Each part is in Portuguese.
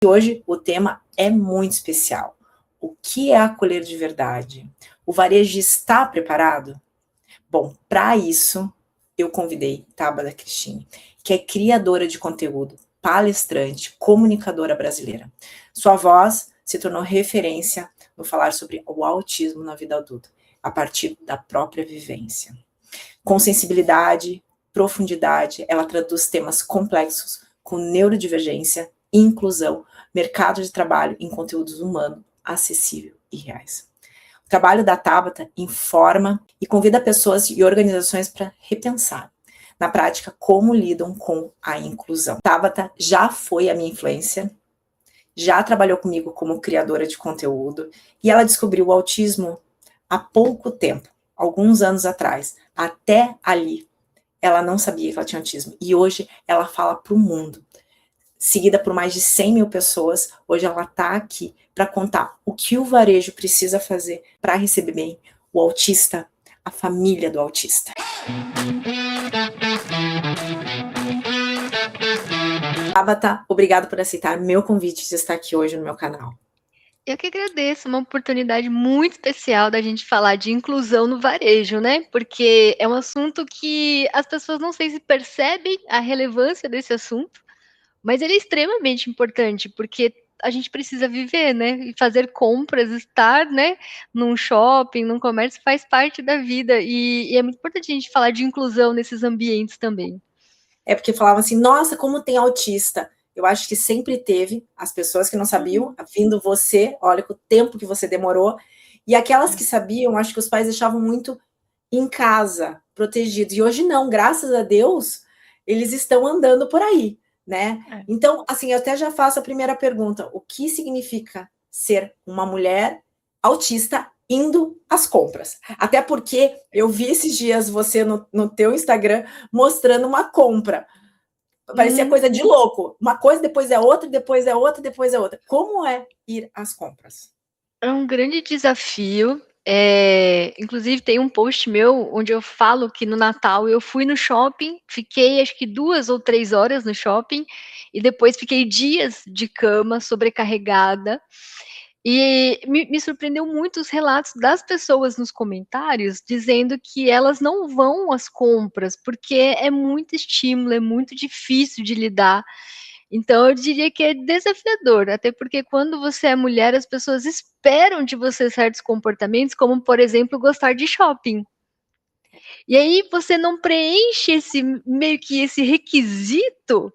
E hoje o tema é muito especial. O que é acolher de verdade? O varejo está preparado? Bom, para isso, eu convidei Tabata Cristine, que é criadora de conteúdo, palestrante, comunicadora brasileira. Sua voz se tornou referência no falar sobre o autismo na vida adulta, a partir da própria vivência. Com sensibilidade, profundidade, ela traduz temas complexos com neurodivergência, inclusão, mercado de trabalho em conteúdos humanos, acessível e reais. O trabalho da Tabata informa e convida pessoas e organizações para repensar, na prática, como lidam com a inclusão. Tabata já foi a minha influência, já trabalhou comigo como criadora de conteúdo e ela descobriu o autismo há pouco tempo, alguns anos atrás. Até ali, ela não sabia que ela tinha autismo e hoje ela fala para o mundo. Seguida por mais de 100 mil pessoas, hoje ela está aqui para contar o que o varejo precisa fazer para receber bem o autista, a família do autista. Tabata, obrigado por aceitar meu convite de estar aqui hoje no meu canal. Eu que agradeço, uma oportunidade muito especial da gente falar de inclusão no varejo, né? Porque é um assunto que as pessoas não sei se percebem a relevância desse assunto, mas ele é extremamente importante, porque a gente precisa viver, né? E fazer compras, estar, né, num shopping, num comércio, faz parte da vida. E é muito importante a gente falar de inclusão nesses ambientes também. É porque falavam assim, nossa, como tem autista. Eu acho que sempre teve as pessoas que não sabiam, vindo você, olha o tempo que você demorou, e aquelas que sabiam, acho que os pais deixavam muito em casa, protegidos. E hoje não, graças a Deus, eles estão andando por aí, né? Então, assim, eu até já faço a primeira pergunta. O que significa ser uma mulher autista indo às compras? Até porque eu vi esses dias você no teu Instagram mostrando uma compra. Parecia coisa de louco. Uma coisa, depois é outra, depois é outra, depois é outra. Como é ir às compras? É um grande desafio. Inclusive, tem um post meu onde eu falo que no Natal eu fui no shopping, fiquei acho que 2 ou 3 horas no shopping, e depois fiquei dias de cama, sobrecarregada. E me surpreendeu muito os relatos das pessoas nos comentários, dizendo que elas não vão às compras, porque é muito estímulo, é muito difícil de lidar. Então, eu diria que é desafiador, até porque quando você é mulher, as pessoas esperam de você certos comportamentos, como, por exemplo, gostar de shopping. E aí você não preenche esse meio que esse requisito,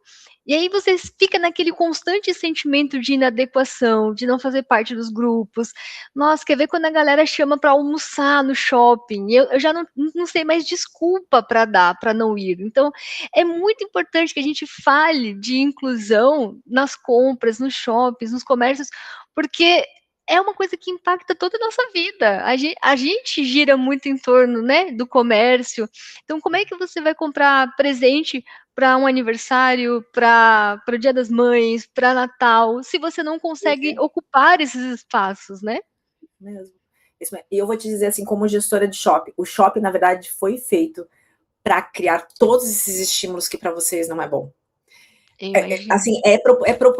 e aí você fica naquele constante sentimento de inadequação, de não fazer parte dos grupos. Nossa, quer ver quando a galera chama para almoçar no shopping? Eu já não sei mais desculpa para dar, para não ir. Então, é muito importante que a gente fale de inclusão nas compras, nos shoppings, nos comércios, porque é uma coisa que impacta toda a nossa vida. A gente gira muito em torno, né, do comércio. Então, como é que você vai comprar presente para um aniversário, para o Dia das Mães, para Natal, se você não consegue ocupar esses espaços, né? Mesmo. E eu vou te dizer assim, como gestora de shopping, o shopping, na verdade, foi feito para criar todos esses estímulos que para vocês não é bom. Assim,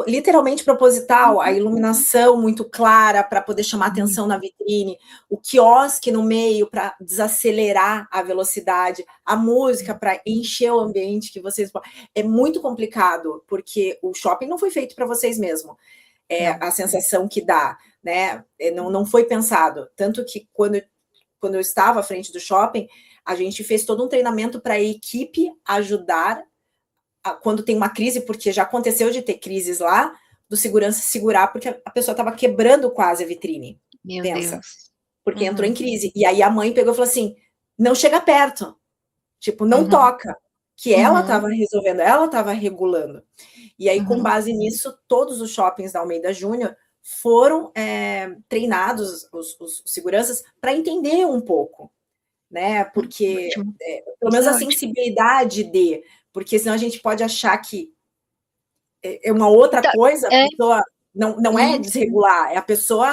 literalmente proposital, a iluminação muito clara para poder chamar atenção na vitrine, o quiosque no meio para desacelerar a velocidade, a música para encher o ambiente que vocês... É muito complicado, porque o shopping não foi feito para vocês mesmo. É a sensação que dá, né? Não foi pensado. Tanto que quando eu estava à frente do shopping, a gente fez todo um treinamento para a equipe ajudar quando tem uma crise, porque já aconteceu de ter crises lá, do segurança segurar, porque a pessoa estava quebrando quase a vitrine. Meu pensa. Deus. Porque entrou em crise. E aí a mãe pegou e falou assim, não chega perto. Tipo, não toca. Que ela estava resolvendo, ela estava regulando. E aí, com base nisso, todos os shoppings da Almeida Júnior foram treinados, os seguranças, para entender um pouco, né? Porque, pelo menos a sensibilidade porque senão a gente pode achar que é uma outra coisa, a pessoa não é desregular, a pessoa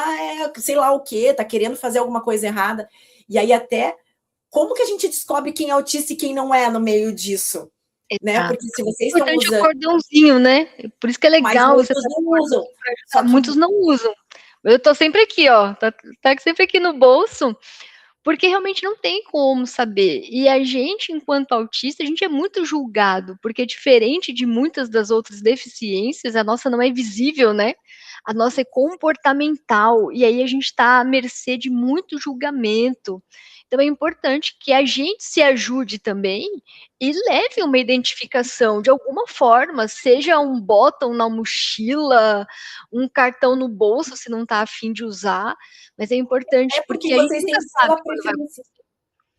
sei lá o quê, tá querendo fazer alguma coisa errada. E aí até, como que a gente descobre quem é autista e quem não é no meio disso? Né? Porque, por exemplo, né? Exato. Porque se vocês estão Importante o usando, cordãozinho, né? Por isso que é mas legal você muitos estar com não o usam. cordãozinho pra Só ajudar. que Muitos não usam. Eu tô sempre aqui, ó, tá sempre aqui no bolso, porque realmente não tem como saber. E a gente, enquanto autista, a gente é muito julgado, porque diferente de muitas das outras deficiências, a nossa não é visível, né? A nossa é comportamental, e aí a gente está à mercê de muito julgamento. Então é importante que a gente se ajude também e leve uma identificação de alguma forma, seja um botão na mochila, um cartão no bolso, se não está afim de usar, mas é importante é porque porque a gente vocês nunca têm sabe fila quando vai. preferencial.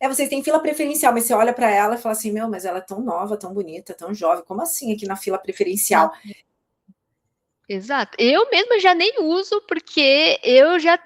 Vocês têm fila preferencial, mas você olha para ela e fala assim: meu, mas ela é tão nova, tão bonita, tão jovem, como assim aqui na fila preferencial? Exato. Eu mesma já nem uso, porque eu já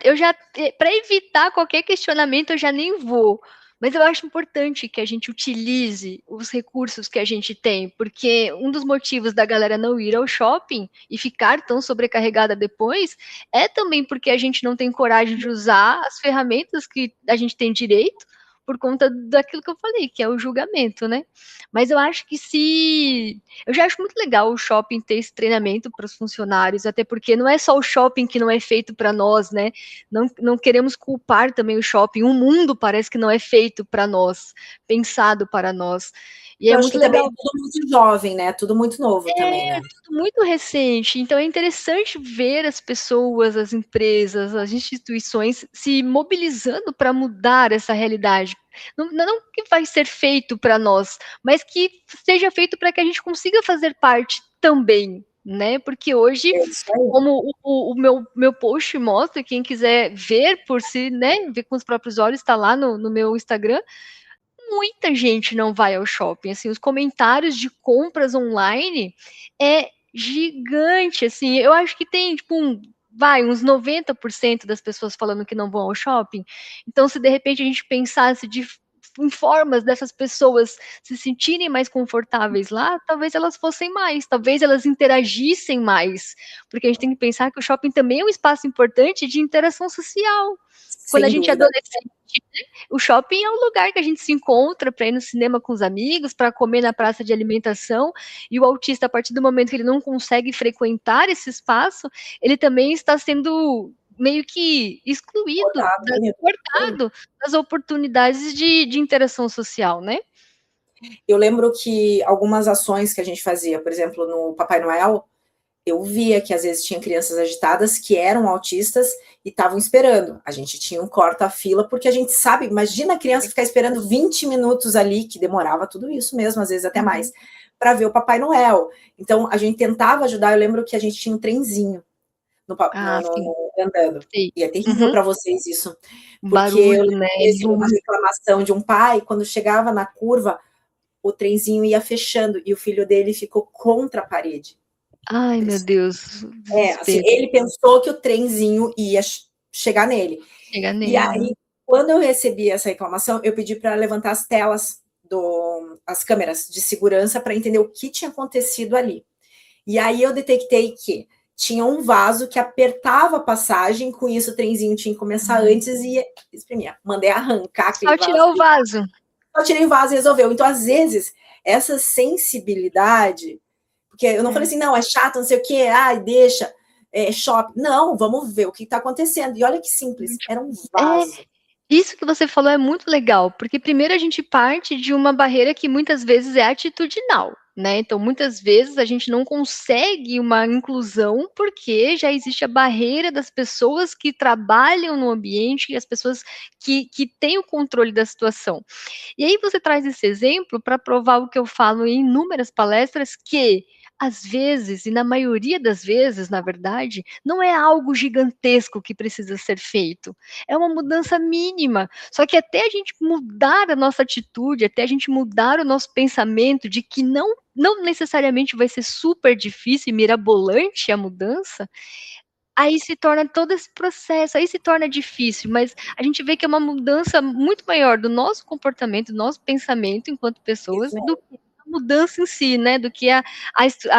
para evitar qualquer questionamento, eu já nem vou. Mas eu acho importante que a gente utilize os recursos que a gente tem, porque um dos motivos da galera não ir ao shopping e ficar tão sobrecarregada depois é também porque a gente não tem coragem de usar as ferramentas que a gente tem direito por conta daquilo que eu falei, que é o julgamento, né? Mas eu acho que se eu já acho muito legal o shopping ter esse treinamento para os funcionários, até porque não é só o shopping que não é feito para nós, né? Não queremos culpar também o shopping. O mundo parece que não é feito para nós, pensado para nós. E é Eu acho muito que também é legal. tudo muito jovem, né? Tudo muito novo também, né? Tudo muito recente, então é interessante ver as pessoas, as empresas, as instituições se mobilizando para mudar essa realidade. Não que vai ser feito para nós, mas que seja feito para que a gente consiga fazer parte também, né? Porque hoje, É isso aí. como o meu post mostra, quem quiser ver por si, né? Ver com os próprios olhos, está lá no meu Instagram, muita gente não vai ao shopping, assim, os comentários de compras online é gigante, assim, eu acho que tem, tipo, uns 90% das pessoas falando que não vão ao shopping. Então, se de repente a gente pensasse em formas dessas pessoas se sentirem mais confortáveis lá, talvez elas fossem mais, talvez elas interagissem mais, porque a gente tem que pensar que o shopping também é um espaço importante de interação social. Quando a Sem gente é dúvida. adolescente, o shopping é o lugar que a gente se encontra para ir no cinema com os amigos, para comer na praça de alimentação, e o autista, a partir do momento que ele não consegue frequentar esse espaço, ele também está sendo meio que excluído, cortado das oportunidades de interação social, né? Eu lembro que algumas ações que a gente fazia, por exemplo, no Papai Noel, eu via que às vezes tinha crianças agitadas que eram autistas e estavam esperando. A gente tinha um corta-fila, porque a gente sabe, imagina a criança ficar esperando 20 minutos ali, que demorava tudo isso mesmo, às vezes até mais, para ver o Papai Noel. Então a gente tentava ajudar. Eu lembro que a gente tinha um trenzinho Sim, andando. sei. E é terrível para vocês isso, porque eu Barulho, lembro né? de uma reclamação de um pai, quando chegava na curva, o trenzinho ia fechando e o filho dele ficou contra a parede. Ai, meu Deus, Assim, desespero. ele pensou que o trenzinho ia chegar nele. Chega E nele. aí, quando eu recebi essa reclamação, eu pedi para levantar as telas, as câmeras de segurança, para entender o que tinha acontecido ali. E aí eu detectei que tinha um vaso que apertava a passagem, com isso o trenzinho tinha que começar antes e exprimir. Mandei arrancar aquele Só vaso. tirar o vaso. Só tirei o vaso e resolveu. Então, às vezes, essa sensibilidade, porque eu não falei assim, não, é chato, não sei o quê, ai, deixa, shopping. Não, vamos ver o que está acontecendo. E olha que simples, era um É, vaso. isso que você falou é muito legal, porque primeiro a gente parte de uma barreira que muitas vezes é atitudinal, né? Então, muitas vezes a gente não consegue uma inclusão porque já existe a barreira das pessoas que trabalham no ambiente e as pessoas que têm o controle da situação. E aí você traz esse exemplo para provar o que eu falo em inúmeras palestras, que às vezes, e na maioria das vezes, na verdade, não é algo gigantesco que precisa ser feito. É uma mudança mínima. Só que até a gente mudar a nossa atitude, até a gente mudar o nosso pensamento de que não necessariamente vai ser super difícil e mirabolante a mudança, aí se torna todo esse processo, aí se torna difícil, mas a gente vê que é uma mudança muito maior do nosso comportamento, do nosso pensamento enquanto pessoas, Isso do mesmo. que a mudança em si, né? Do que a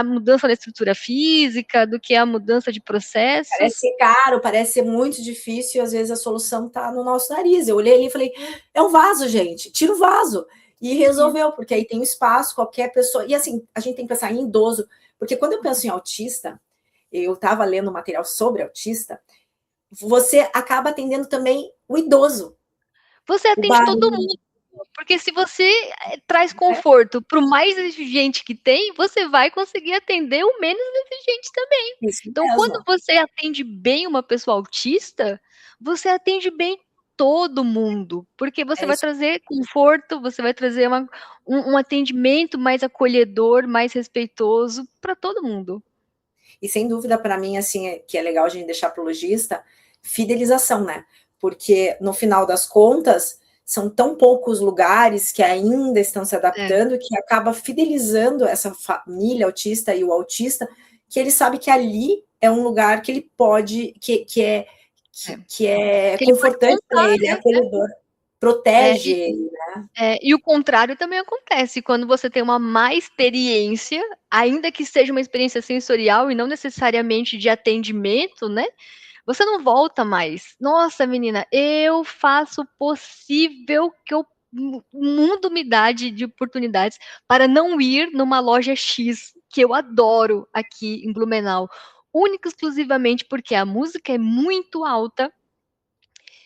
mudança na estrutura física, do que a mudança de Parece processos. ser caro, parece ser muito difícil, e às vezes a solução está no nosso nariz. Eu olhei ali e falei, é um vaso, gente, tira o vaso. E resolveu, porque aí tem o espaço, qualquer pessoa. E assim, a gente tem que pensar em idoso, porque quando eu penso em autista, eu estava lendo material sobre autista, você acaba atendendo também o idoso. Você O atende todo barulho. mundo, porque se você traz conforto para o mais exigente que tem, você vai conseguir atender o menos exigente também. Isso Então, quando mesmo. você atende bem uma pessoa autista, você atende bem todo mundo, porque você É vai isso. trazer conforto, você vai trazer um atendimento mais acolhedor, mais respeitoso para todo mundo. E sem dúvida, para mim, assim, que é legal a gente deixar para o lojista, fidelização, né? Porque no final das contas, são tão poucos lugares que ainda estão se É. adaptando que acaba fidelizando essa família autista e o autista, que ele sabe que ali é um lugar que ele pode, É. que é Que ele pode confortante para contar, ele, é né? acolhedor, É, protege e ele. e o contrário também acontece, quando você tem uma má experiência, ainda que seja uma experiência sensorial e não necessariamente de atendimento, né, você não volta mais. Nossa, menina, eu faço o possível que o mundo me dá de oportunidades para não ir numa loja X, que eu adoro aqui em Blumenau, única e exclusivamente porque a música é muito alta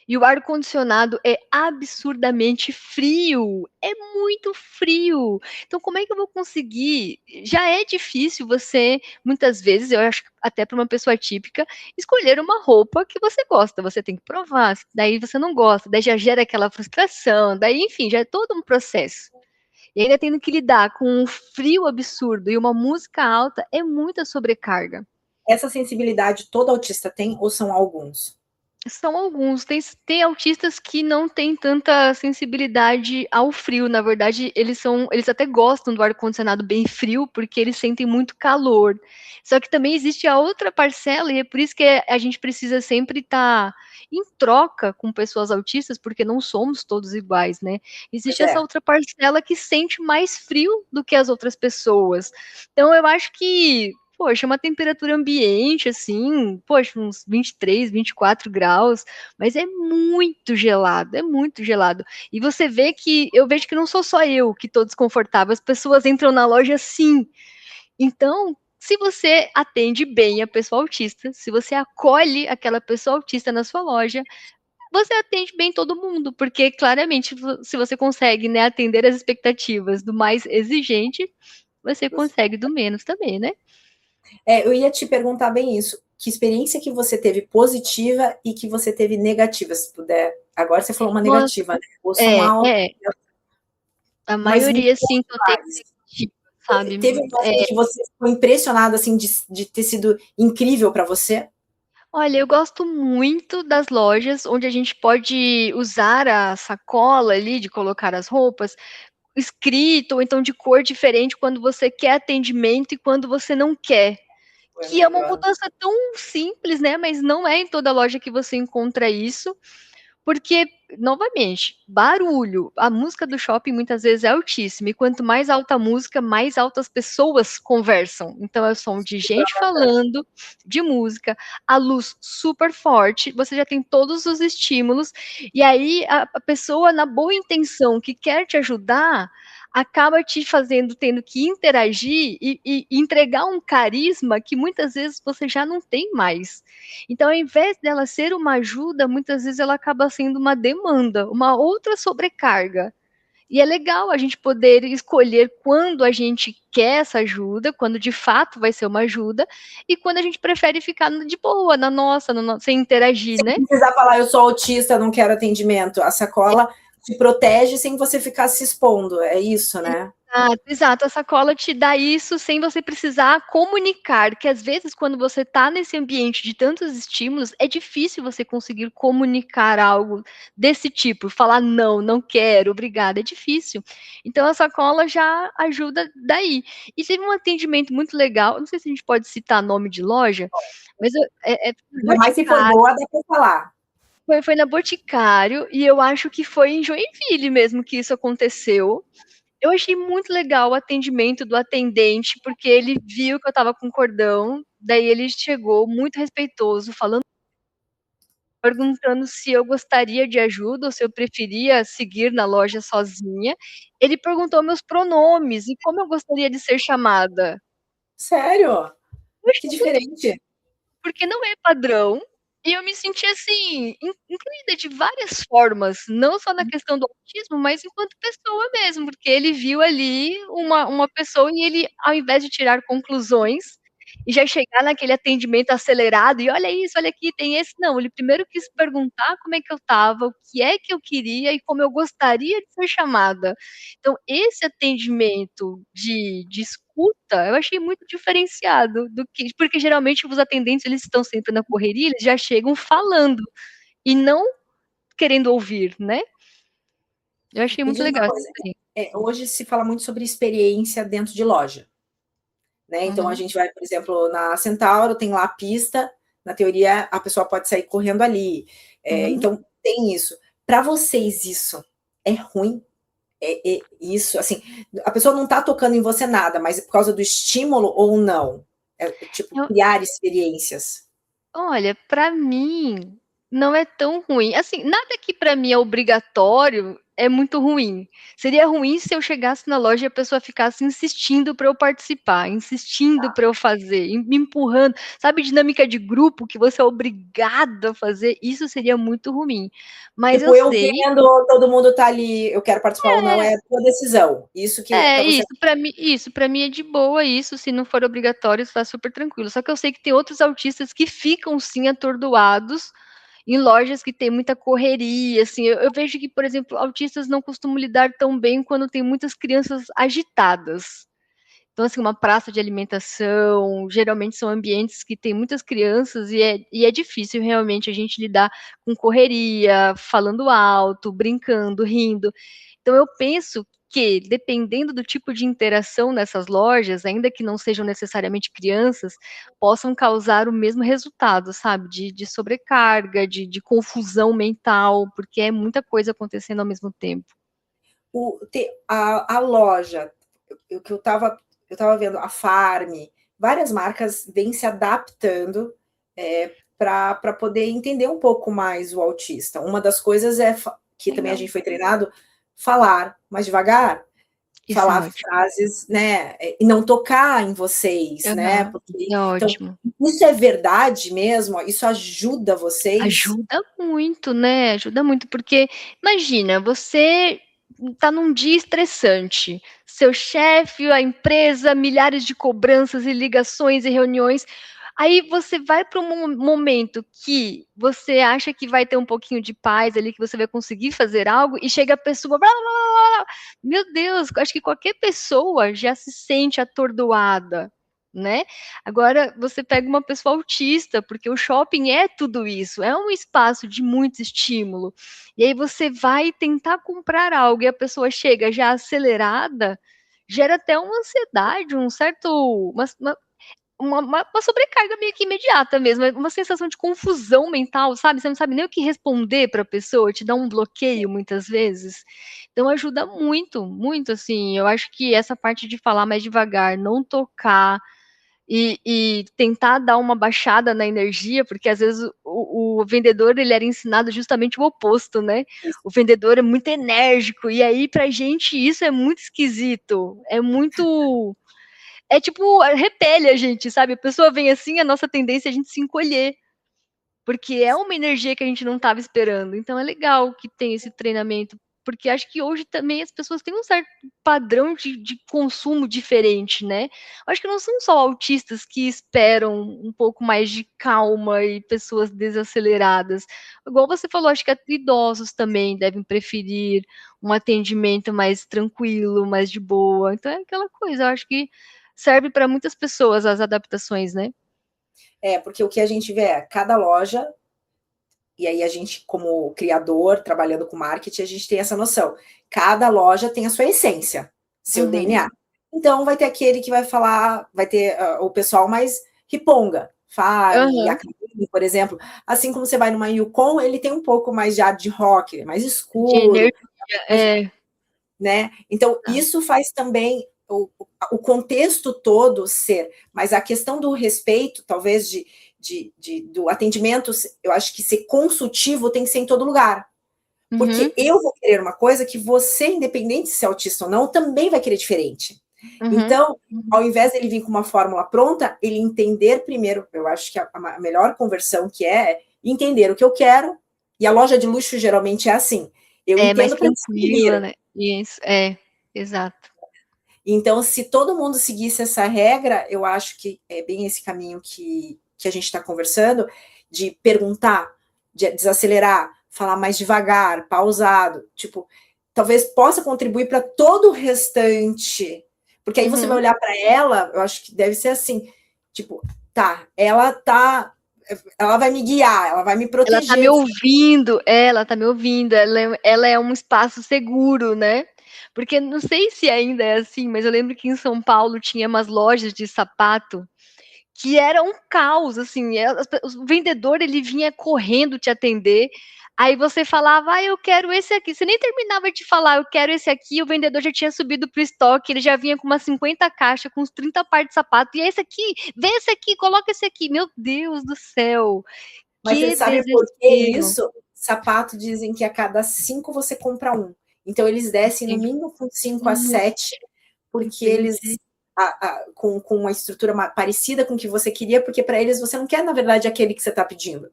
e o ar-condicionado é absurdamente frio. É muito frio. Então, como é que eu vou conseguir? Já é difícil você, muitas vezes, eu acho que até para uma pessoa típica, escolher uma roupa que você gosta. Você tem que provar, daí você não gosta, daí já gera aquela frustração, daí, enfim, já é todo um processo. E ainda tendo que lidar com um frio absurdo e uma música alta é muita sobrecarga. Essa sensibilidade todo autista tem ou são alguns? São alguns. Tem autistas que não têm tanta sensibilidade ao frio. Na verdade, eles até gostam do ar-condicionado bem frio, porque eles sentem muito calor. Só que também existe a outra parcela, e é por isso que a gente precisa sempre estar em troca com pessoas autistas, porque não somos todos iguais, né? Pois Existe essa é. outra parcela que sente mais frio do que as outras pessoas. Então, eu acho que poxa, uma temperatura ambiente, assim, poxa, uns 23, 24 graus, mas é muito gelado, é muito gelado. E você vê que, eu vejo que não sou só eu que estou desconfortável, as pessoas entram na loja sim. Então, se você atende bem a pessoa autista, se você acolhe aquela pessoa autista na sua loja, você atende bem todo mundo, porque claramente, se você consegue, né, atender as expectativas do mais exigente, você consegue do menos também, né? Eu ia te perguntar bem isso. Que experiência que você teve positiva e que você teve negativa, se puder. Agora você falou uma Nossa, negativa, né? Ou são altas, a mas me maioria sim que eu tenho fales. negativa, sabe. Teve uma assim, que você ficou impressionada assim, de ter sido incrível para você? Olha, eu gosto muito das lojas onde a gente pode usar a sacola ali de colocar as roupas, escrito ou então de cor diferente quando você quer atendimento e quando você não quer. Foi Que é uma melhor. mudança tão simples, né, mas não é em toda loja que você encontra isso. Porque, novamente, barulho. A música do shopping muitas vezes é altíssima, e quanto mais alta a música, mais altas pessoas conversam. Então, é o som de gente falando, de música, a luz super forte, você já tem todos os estímulos, e aí a pessoa, na boa intenção, que quer te ajudar, acaba te fazendo, tendo que interagir e entregar um carisma que muitas vezes você já não tem mais. Então, ao invés dela ser uma ajuda, muitas vezes ela acaba sendo uma demanda, uma outra sobrecarga. E é legal a gente poder escolher quando a gente quer essa ajuda, quando de fato vai ser uma ajuda, e quando a gente prefere ficar de boa, na nossa, sem interagir, Sem né? precisar falar, eu sou autista, não quero atendimento. A sacola te protege sem você ficar se expondo. É isso, né? Exato, exato. A sacola te dá isso sem você precisar comunicar, que às vezes quando você está nesse ambiente de tantos estímulos, é difícil você conseguir comunicar algo desse tipo, falar não, não quero, obrigada, é difícil. Então a sacola já ajuda daí. E teve um atendimento muito legal, não sei se a gente pode citar nome de loja, mas é Ainda mais se for Boticário, boa, dá para falar. foi na Boticário, e eu acho que foi em Joinville mesmo que isso aconteceu. Eu achei muito legal o atendimento do atendente, porque ele viu que eu estava com cordão, daí ele chegou muito respeitoso, falando perguntando se eu gostaria de ajuda ou se eu preferia seguir na loja sozinha. Ele perguntou meus pronomes e como eu gostaria de ser chamada. Sério? Eu Que achei muito, diferente. porque não é padrão, e eu me senti, assim, incluída de várias formas, não só na questão do autismo, mas enquanto pessoa mesmo, porque ele viu ali uma pessoa e ele, ao invés de tirar conclusões, e já chegar naquele atendimento acelerado, e olha isso, olha aqui, tem esse não, ele primeiro quis perguntar como é que eu estava, o que é que eu queria e como eu gostaria de ser chamada. Então esse atendimento de escuta, eu achei muito diferenciado do que, porque geralmente os atendentes eles estão sempre na correria, eles já chegam falando e não querendo ouvir, né. Eu achei Me muito diz uma legal essa coisa, experiência. hoje se fala muito sobre experiência dentro de loja, né, então a Uhum, gente vai, por exemplo, na Centauro, tem lá a pista, na teoria a pessoa pode sair correndo ali, uhum. então tem isso. Para vocês isso é ruim? Isso, assim, a pessoa não está tocando em você nada, mas é por causa do estímulo ou não? Tipo, Eu criar experiências. Olha, pra mim não é tão ruim. Assim, nada que pra mim é obrigatório é muito ruim. Seria ruim se eu chegasse na loja e a pessoa ficasse insistindo pra eu participar, insistindo pra eu fazer, me empurrando. Sabe, dinâmica de grupo que você é obrigado a fazer? Isso seria muito ruim. Mas eu Tipo, eu sei. vendo, todo mundo tá ali, eu quero participar ou não, é a tua decisão. Isso que É, para você. isso pra mim é de boa isso, se não for obrigatório, está super tranquilo. Só que eu sei que tem outros autistas que ficam sim atordoados em lojas que tem muita correria, assim, eu vejo que, por exemplo, autistas não costumam lidar tão bem quando tem muitas crianças agitadas. Então, assim, uma praça de alimentação, geralmente são ambientes que tem muitas crianças e é difícil realmente a gente lidar com correria, falando alto, brincando, rindo. Então eu penso que, dependendo do tipo de interação nessas lojas, ainda que não sejam necessariamente crianças, possam causar o mesmo resultado, sabe, de sobrecarga, de confusão mental, porque é muita coisa acontecendo ao mesmo tempo. A loja, que eu estava vendo, a Farm, várias marcas vêm se adaptando para poder entender um pouco mais o autista. Uma das coisas é que também a Legal. gente foi treinado, falar mais devagar, Isso é falar ótimo. frases, né, e não tocar em vocês, né, Aham, isso porque é então, ótimo. isso é verdade mesmo? Isso ajuda vocês? Ajuda muito, né, ajuda muito, porque imagina, você tá num dia estressante, seu chefe, a empresa, milhares de cobranças e ligações e reuniões, aí você vai para um momento que você acha que vai ter um pouquinho de paz ali, que você vai conseguir fazer algo, e chega a pessoa blá, blá, blá, blá, meu Deus, acho que qualquer pessoa já se sente atordoada, né. Agora você pega uma pessoa autista, porque o shopping é tudo isso, é um espaço de muito estímulo. E aí você vai tentar comprar algo e a pessoa chega já acelerada, gera até uma ansiedade, um certo uma sobrecarga meio que imediata mesmo, uma sensação de confusão mental, sabe, você não sabe nem o que responder para a pessoa, te dá um bloqueio muitas vezes. Então ajuda muito, muito, assim, eu acho que essa parte de falar mais devagar, não tocar, e tentar dar uma baixada na energia, porque às vezes o vendedor ele era ensinado justamente o oposto, né? O vendedor é muito enérgico, e aí pra gente isso é muito esquisito, é muito. É tipo, repele a gente, sabe? A pessoa vem assim, a nossa tendência é a gente se encolher, porque é uma energia que a gente não estava esperando. Então é legal que tem esse treinamento, porque acho que hoje também as pessoas têm um certo padrão de consumo diferente, né. Acho que não são só autistas que esperam um pouco mais de calma e pessoas desaceleradas. Igual você falou, acho que até idosos também devem preferir um atendimento mais tranquilo, mais de boa. Então é aquela coisa, eu acho que serve para muitas pessoas as adaptações, né. Porque o que a gente vê é cada loja, e aí a gente, como criador, trabalhando com marketing, a gente tem essa noção. Cada loja tem a sua essência, seu Uhum. DNA. Então vai ter aquele que vai falar, vai ter o pessoal mais riponga, Farm, Aham. Academy, por exemplo. Assim como você vai numa Yukon, ele tem um pouco mais de ar de rock, mais De escuro, energia, é. né? Então, Tá. isso faz também o contexto todo ser, mas a questão do respeito, talvez do atendimento, eu acho que ser consultivo tem que ser em todo lugar. Porque eu vou querer uma coisa que você, independente se é autista ou não, também vai querer diferente. Então, ao invés dele vir com uma fórmula pronta, ele entender primeiro, eu acho que a melhor conversão que é entender o que eu quero, e a loja de luxo geralmente é assim, eu entendo para tranquila, né? Isso, exato. Então, se todo mundo seguisse essa regra, eu acho que é bem esse caminho que a gente está conversando, de perguntar, de desacelerar, falar mais devagar, pausado, tipo, talvez possa contribuir para todo o restante, porque aí você vai olhar para ela, eu acho que deve ser assim, tipo, tá, ela vai me guiar, ela vai me proteger. Ela tá me ouvindo, ela é um espaço seguro, né? Porque não sei se ainda é assim, mas eu lembro que em São Paulo tinha umas lojas de sapato que era um caos, assim, o vendedor, ele vinha correndo te atender, aí você falava, eu quero esse aqui, você nem terminava de falar, eu quero esse aqui, o vendedor já tinha subido pro estoque, ele já vinha com umas 50 caixas, com uns 30 pares de sapato, e esse aqui, vê esse aqui, coloca esse aqui, meu Deus do céu, mas que você sabe desespero. por que isso? Sapato dizem que a cada 5 você compra um. Então eles descem no mínimo com 5 a 7, porque eles com uma estrutura parecida com o que você queria, porque para eles você não quer, na verdade, aquele que você está pedindo.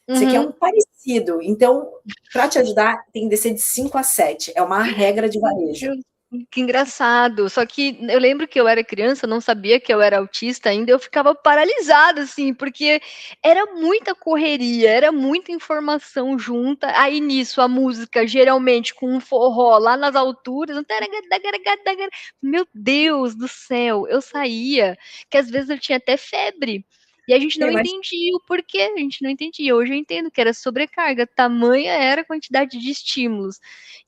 Você quer um parecido. Então, para te ajudar, tem que descer de 5 a 7. É uma regra de varejo. Que engraçado. Só que eu lembro que eu era criança, não sabia que eu era autista ainda, eu ficava paralisada, assim, porque era muita correria, era muita informação junta. Aí nisso, a música, geralmente com um forró lá nas alturas, meu Deus do céu, eu saía, que às vezes eu tinha até febre. E a gente não entendia o porquê, a gente não entendia. Hoje eu entendo que era sobrecarga, tamanha era a quantidade de estímulos.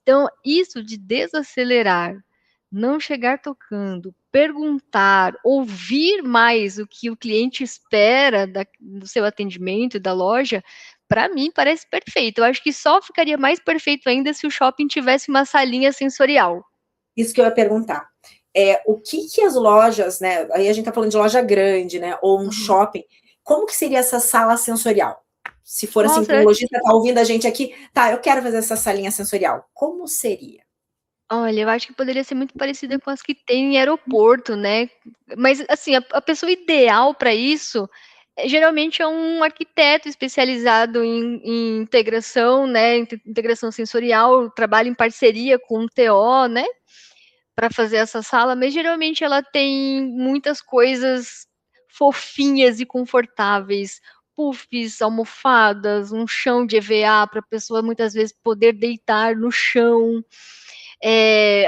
Então, isso de desacelerar, não chegar tocando, perguntar, ouvir mais o que o cliente espera do seu atendimento e da loja, para mim parece perfeito. Eu acho que só ficaria mais perfeito ainda se o shopping tivesse uma salinha sensorial. Isso que eu ia perguntar. O que as lojas, né? Aí a gente está falando de loja grande, né? Ou um shopping. Como que seria essa sala sensorial? Se for assim, para um lojista tá ouvindo a gente aqui, eu quero fazer essa salinha sensorial. Como seria? Olha, eu acho que poderia ser muito parecida com as que tem em aeroporto, né? Mas, assim, a pessoa ideal para isso geralmente é um arquiteto especializado em integração, né? Integração sensorial, trabalha em parceria com o TO, né? Para fazer essa sala, mas geralmente ela tem muitas coisas fofinhas e confortáveis, puffs, almofadas, um chão de EVA para a pessoa muitas vezes poder deitar no chão,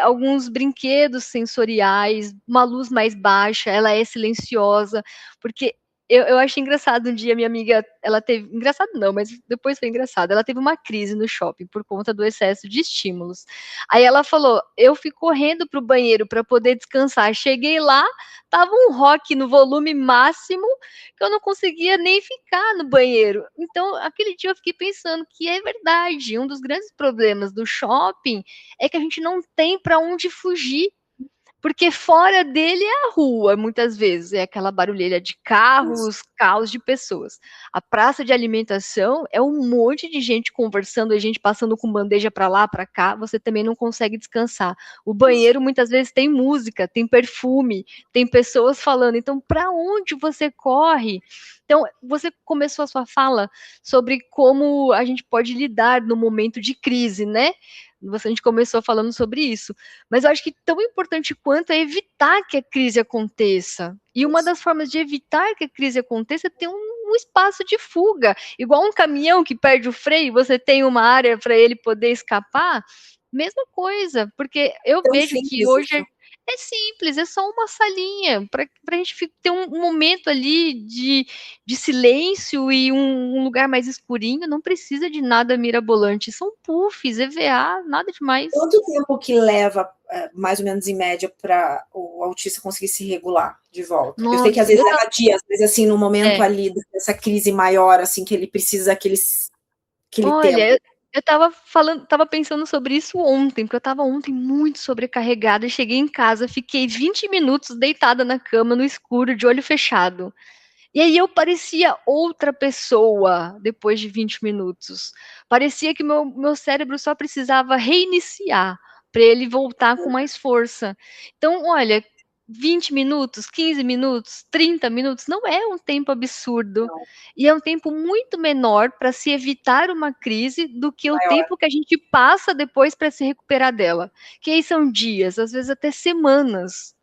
alguns brinquedos sensoriais, uma luz mais baixa, ela é silenciosa, porque eu achei engraçado um dia, minha amiga, ela teve, engraçado não, mas depois foi engraçado, ela teve uma crise no shopping por conta do excesso de estímulos. Aí ela falou, eu fui correndo para o banheiro para poder descansar, cheguei lá, tava um rock no volume máximo, que eu não conseguia nem ficar no banheiro. Então, aquele dia eu fiquei pensando que é verdade, um dos grandes problemas do shopping é que a gente não tem para onde fugir, porque fora dele é a rua, muitas vezes, é aquela barulheira de carros, caos de pessoas. A praça de alimentação é um monte de gente conversando, a gente passando com bandeja para lá, para cá, você também não consegue descansar. O banheiro muitas vezes tem música, tem perfume, tem pessoas falando, então para onde você corre? Então, você começou a sua fala sobre como a gente pode lidar no momento de crise, né? A gente começou falando sobre isso. Mas eu acho que tão importante quanto é evitar que a crise aconteça. E uma das formas de evitar que a crise aconteça é ter um espaço de fuga. Igual um caminhão que perde o freio, você tem uma área para ele poder escapar. Mesma coisa, porque eu vejo que hoje é simples, é só uma salinha para a gente ter um momento ali de silêncio e um lugar mais escurinho. Não precisa de nada mirabolante, são puffs, EVA, nada demais. Quanto tempo que leva, mais ou menos em média, para o autista conseguir se regular de volta? Nossa, eu sei que às vezes leva dias, mas assim, no momento ali dessa crise maior, assim, que ele precisa aquele Olha, tempo. Eu tava pensando sobre isso ontem, porque eu estava ontem muito sobrecarregada, cheguei em casa, fiquei 20 minutos deitada na cama, no escuro, de olho fechado. E aí eu parecia outra pessoa depois de 20 minutos. Parecia que meu cérebro só precisava reiniciar para ele voltar com mais força. Então, olha, 20 minutos, 15 minutos, 30 minutos não é um tempo absurdo. Não, E é um tempo muito menor para se evitar uma crise do que o maior. tempo que a gente passa depois para se recuperar dela. Que aí são dias, às vezes até semanas.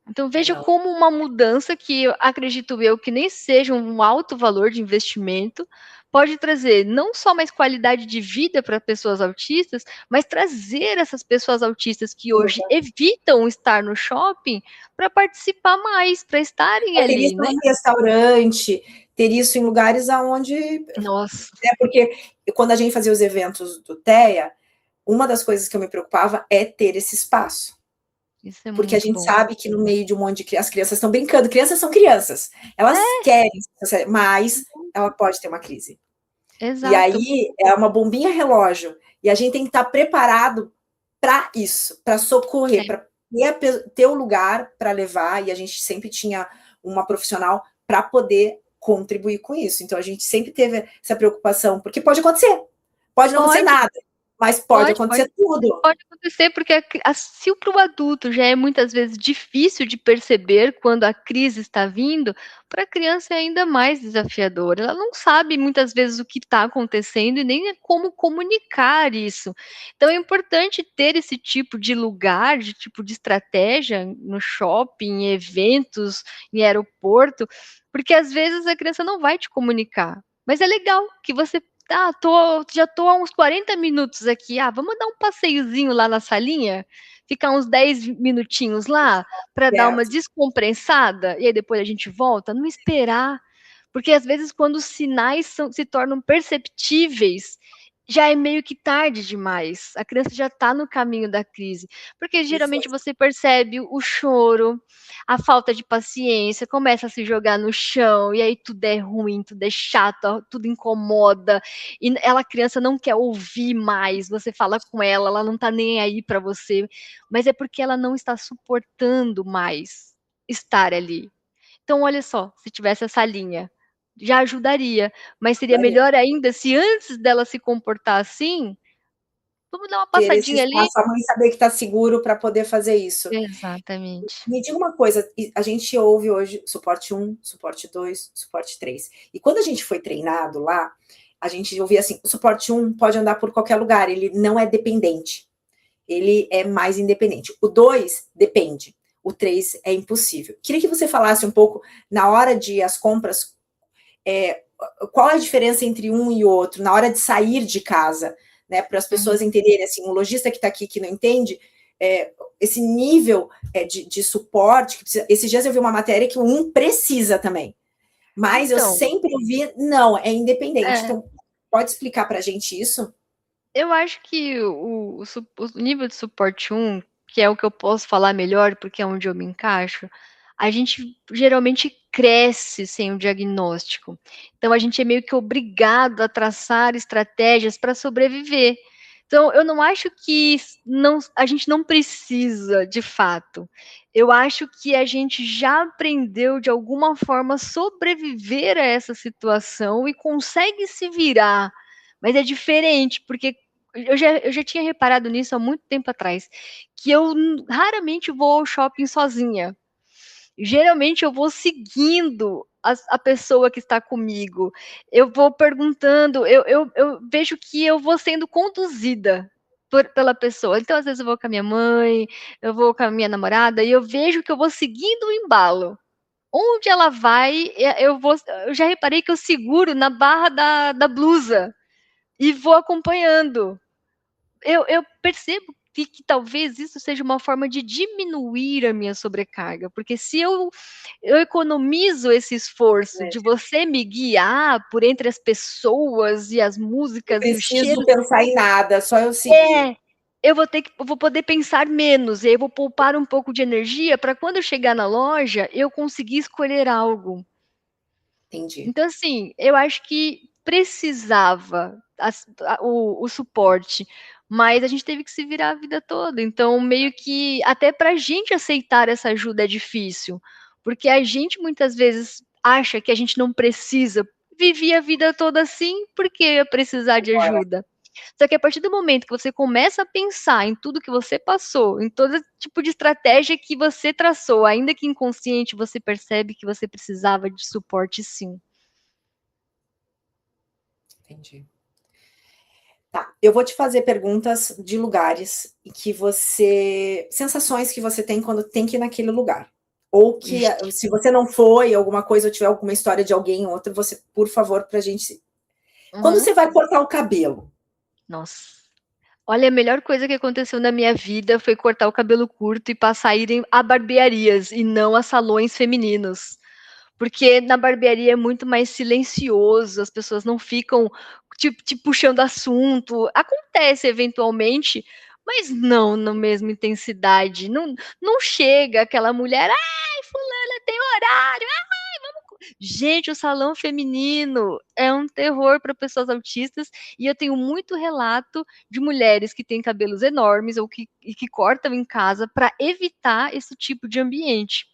Então É, veja não. como uma mudança que acredito eu que nem seja um alto valor de investimento pode trazer não só mais qualidade de vida para pessoas autistas, mas trazer essas pessoas autistas que hoje evitam estar no shopping para participar mais, para estarem Ter isso ali, né? em restaurante, ter isso em lugares aonde, Nossa, né, porque quando a gente fazia os eventos do TEA, uma das coisas que eu me preocupava é ter esse espaço. isso é Porque a muito gente bom. sabe que no meio de um monte de crianças, as crianças estão brincando, crianças são crianças, elas querem, mas ela pode ter uma crise. E Exato. aí é uma bombinha relógio, e a gente tem que estar preparado para isso, para socorrer, É. para ter o lugar para levar, e a gente sempre tinha uma profissional para poder contribuir com isso. Então a gente sempre teve essa preocupação, porque pode não acontecer Pode, nada, mas pode pode. acontecer tudo. Pode acontecer, porque se para o adulto já é muitas vezes difícil de perceber quando a crise está vindo, para a criança é ainda mais desafiador. Ela não sabe muitas vezes o que está acontecendo e nem como comunicar isso. Então é importante ter esse tipo de lugar, de tipo de estratégia no shopping, em eventos, em aeroporto, porque às vezes a criança não vai te comunicar. Mas é legal que você já tô há uns 40 minutos aqui. Ah, vamos dar um passeiozinho lá na salinha? Ficar uns 10 minutinhos lá para dar uma Certo? descompensada e aí depois a gente volta? Não esperar, porque às vezes quando os sinais se tornam perceptíveis, já é meio que tarde demais. A criança já está no caminho da crise, porque Isso, geralmente você percebe o choro, a falta de paciência, começa a se jogar no chão, e aí tudo é ruim, tudo é chato, tudo incomoda, e ela, criança, não quer ouvir mais, você fala com ela não tá nem aí para você, mas é porque ela não está suportando mais estar ali. Então, olha só, se tivesse essa linha, já ajudaria, mas seria daria. melhor ainda se antes dela se comportar assim, vamos dar uma Ter esse passadinha ali. espaço, a mãe saber que está seguro para poder fazer isso. Exatamente. Me diga uma coisa, a gente ouve hoje suporte 1, suporte 2, suporte 3. E quando a gente foi treinado lá, a gente ouvia assim, o suporte 1 pode andar por qualquer lugar, ele não é dependente. Ele é mais independente. O 2 depende. O 3 é impossível. Queria que você falasse um pouco, na hora de as compras, qual é a diferença entre um e outro, na hora de sair de casa, né? Para as pessoas Uhum. entenderem, assim, um lojista que está aqui que não entende, esse nível de suporte. Esses dias eu vi uma matéria que o um precisa também, mas eu Então, sempre ouvi, não, é independente. é, Então, pode explicar para a gente isso? eu acho que o nível de suporte 1, que é o que eu posso falar melhor, porque é onde eu me encaixo, a gente geralmente cresce sem o diagnóstico. Então, a gente é meio que obrigado a traçar estratégias para sobreviver. Então, eu não acho que a gente não precisa, de fato. Eu acho que a gente já aprendeu, de alguma forma, sobreviver a essa situação e consegue se virar. Mas é diferente, porque eu já tinha reparado nisso há muito tempo atrás, que eu raramente vou ao shopping sozinha. Geralmente eu vou seguindo a pessoa que está comigo. Eu vou perguntando, eu vejo que eu vou sendo conduzida pela pessoa. Então, às vezes, eu vou com a minha mãe, eu vou com a minha namorada, e eu vejo que eu vou seguindo o embalo. Onde ela vai, eu já reparei que eu seguro na barra da blusa e vou acompanhando. Eu percebo que talvez isso seja uma forma de diminuir a minha sobrecarga, porque se eu economizo esse esforço de você me guiar por entre as pessoas e as Não músicas e os preciso cheiros, pensar em nada, só eu seguir. é, eu vou poder pensar menos, e aí eu vou poupar um pouco de energia para quando eu chegar na loja, eu conseguir escolher algo. Entendi. Então, assim, eu acho que precisava o suporte, mas a gente teve que se virar a vida toda. Então, meio que até para a gente aceitar essa ajuda é difícil, porque a gente muitas vezes acha que a gente não precisa, vivia a vida toda assim, por que ia precisar de ajuda? Só que a partir do momento que você começa a pensar em tudo que você passou, em todo tipo de estratégia que você traçou, ainda que inconsciente, você percebe que você precisava de suporte sim. Entendi. Tá, eu vou te fazer perguntas de lugares e que você. Sensações que você tem quando tem que ir naquele lugar. Ou que, Ixi. se você não foi, alguma coisa, ou tiver alguma história de alguém, outra, você, por favor, pra gente. Quando Uhum. você vai cortar o cabelo, Nossa. Olha, a melhor coisa que aconteceu na minha vida foi cortar o cabelo curto e passar a ir a barbearias e não a salões femininos. Porque na barbearia é muito mais silencioso, as pessoas não ficam te puxando assunto. Acontece eventualmente, mas não na mesma intensidade. Não, não chega aquela mulher, ai, fulana tem horário, ai, vamos. Gente, o salão feminino é um terror para pessoas autistas e eu tenho muito relato de mulheres que têm cabelos enormes ou que cortam em casa para evitar esse tipo de ambiente.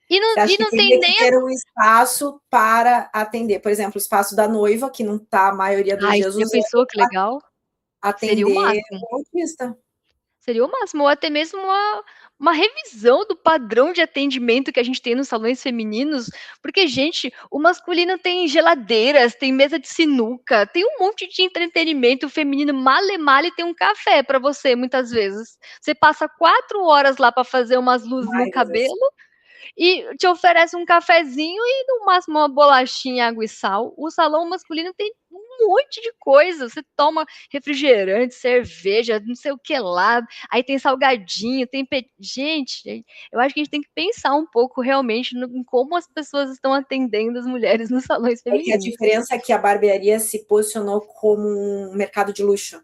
você acha E que não tem teria que nem. ter um espaço para atender? Por exemplo, o espaço da noiva, que não está a maioria dos Ai, dias você já usando, pensou que legal? Seria o atender máximo. o autista. Seria o máximo, ou até mesmo uma revisão do padrão de atendimento que a gente tem nos salões femininos, porque, gente, o masculino tem geladeiras, tem mesa de sinuca, tem um monte de entretenimento, o feminino male male tem um café para você, muitas vezes. Você passa 4 horas lá para fazer umas luzes no Mais assim. cabelo, e te oferece um cafezinho e no máximo uma bolachinha, água e sal. O salão masculino tem um monte de coisa. Você toma refrigerante, cerveja, não sei o que lá. Aí tem salgadinho, tem gente, eu acho que a gente tem que pensar um pouco realmente em como as pessoas estão atendendo as mulheres nos salões É que a femininos. diferença é que a barbearia se posicionou como um mercado de luxo.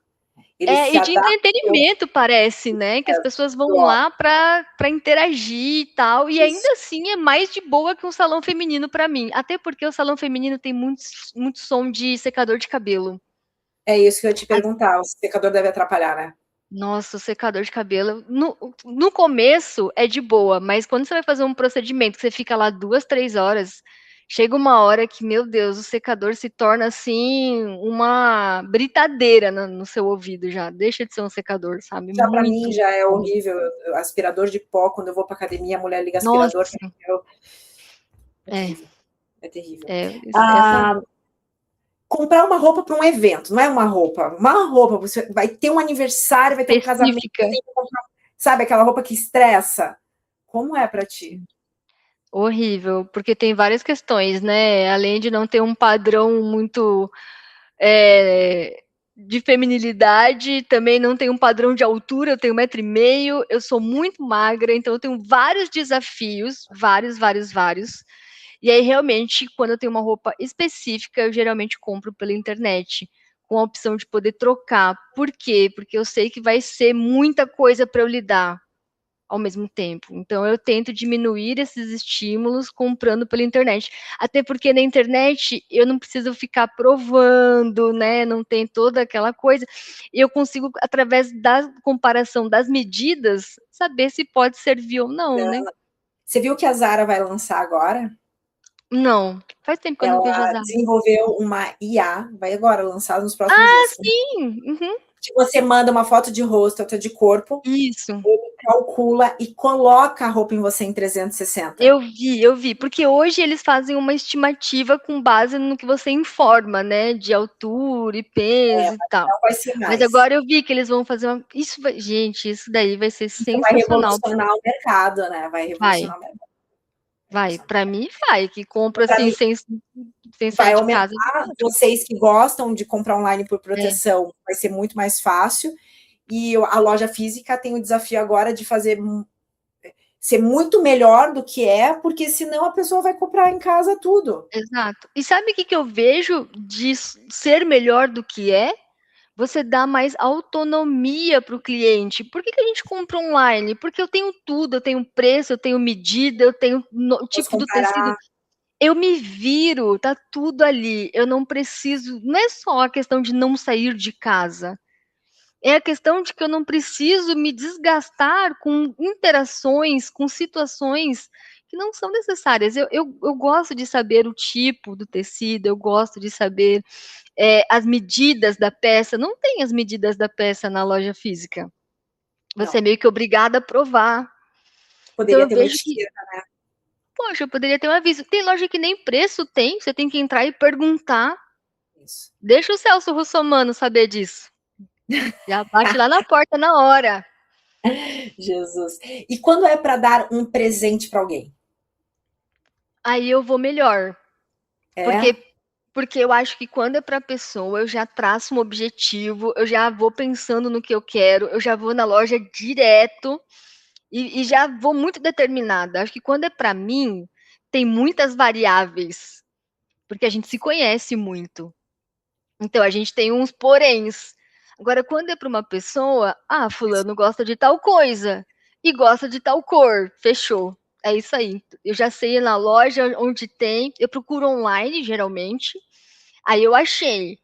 Ele É, se e de adaptou. entretenimento parece, né, que as pessoas vão lá para interagir e tal, e ainda Isso. assim é mais de boa que um salão feminino para mim, até porque o salão feminino tem muito som de secador de cabelo. É isso que eu ia te As perguntar. O secador deve atrapalhar, né? Nossa, o secador de cabelo, no começo é de boa, mas quando você vai fazer um procedimento que você fica lá 2, 3 horas, chega uma hora que, meu Deus, o secador se torna assim uma britadeira no seu ouvido já. Deixa de ser um secador, sabe? Já para mim Muito já é ruim. horrível. Aspirador de pó, quando eu vou para academia, a mulher liga aspirador. Nossa, É é, terrível. É terrível. essa Ah, comprar uma roupa para um evento, não é uma roupa, você vai ter um aniversário, vai ter um casamento, específica. tem que comprar, sabe, aquela roupa que estressa. Como é para ti? Horrível, porque tem várias questões, né? Além de não ter um padrão muito de feminilidade, também não tem um padrão de altura, eu tenho 1,5 m, eu sou muito magra, então eu tenho vários desafios, vários, vários, vários. E aí, realmente, quando eu tenho uma roupa específica, eu geralmente compro pela internet, com a opção de poder trocar. Por quê? Porque eu sei que vai ser muita coisa para eu lidar ao mesmo tempo. Então eu tento diminuir esses estímulos comprando pela internet. Até porque na internet eu não preciso ficar provando, né? Não tem toda aquela coisa. Eu consigo, através da comparação das medidas, saber se pode servir ou não, né? Você viu que a Zara vai lançar agora? Não, faz tempo que eu não vejo as Ela armas. desenvolveu uma IA, vai agora lançar nos próximos Ah, dias. sim! Uhum. Que você manda uma foto de rosto, outra de corpo, Isso. ele calcula e coloca a roupa em você em 360. Eu vi, porque hoje eles fazem uma estimativa com base no que você informa, né, de altura e peso e tal. Não vai ser Mas mais. agora eu vi que eles vão fazer uma gente, isso daí vai ser Isso vai sensacional. revolucionar o mercado, né? Vai Vai, revolucionar o mercado. vai, para mim vai, que compra Para assim mim, sem sair vai de aumentar. casa. Vocês que gostam de comprar online por É, proteção, vai ser muito mais fácil. E a loja física tem o desafio agora de fazer ser muito melhor do que é, porque senão a pessoa vai comprar em casa tudo. exato. E sabe o que que eu vejo de ser melhor do que é? Você dá mais autonomia para o cliente. Por que que a gente compra online? Porque eu tenho tudo, eu tenho preço, eu tenho medida, eu tenho o Posso tipo do tecido. comparar. Eu me viro, tá tudo ali. Eu não preciso, não é só a questão de não sair de casa. É a questão de que eu não preciso me desgastar com interações, com situações que não são necessárias. Eu gosto de saber o tipo do tecido, eu gosto de saber as medidas da peça. Não tem as medidas da peça na loja física. Você é Não. meio que obrigada a provar. Então Poderia eu ter uma vejo que, etiqueta. poxa, eu poderia ter um aviso. Tem loja que nem preço tem, você tem que entrar e perguntar. Isso. Deixa o Celso Russomano saber disso. Já bate lá na porta na hora. Jesus. E quando é para dar um presente para alguém? Aí eu vou melhor. É? Porque eu acho que quando é para pessoa, eu já traço um objetivo, eu já vou pensando no que eu quero, eu já vou na loja direto e já vou muito determinada. Acho que quando é para mim, tem muitas variáveis, porque a gente se conhece muito. Então a gente tem uns poréns. Agora, quando é para uma pessoa, fulano gosta de tal coisa e gosta de tal cor, fechou. É isso aí. Eu já sei na loja onde tem, eu procuro online geralmente. Aí eu achei.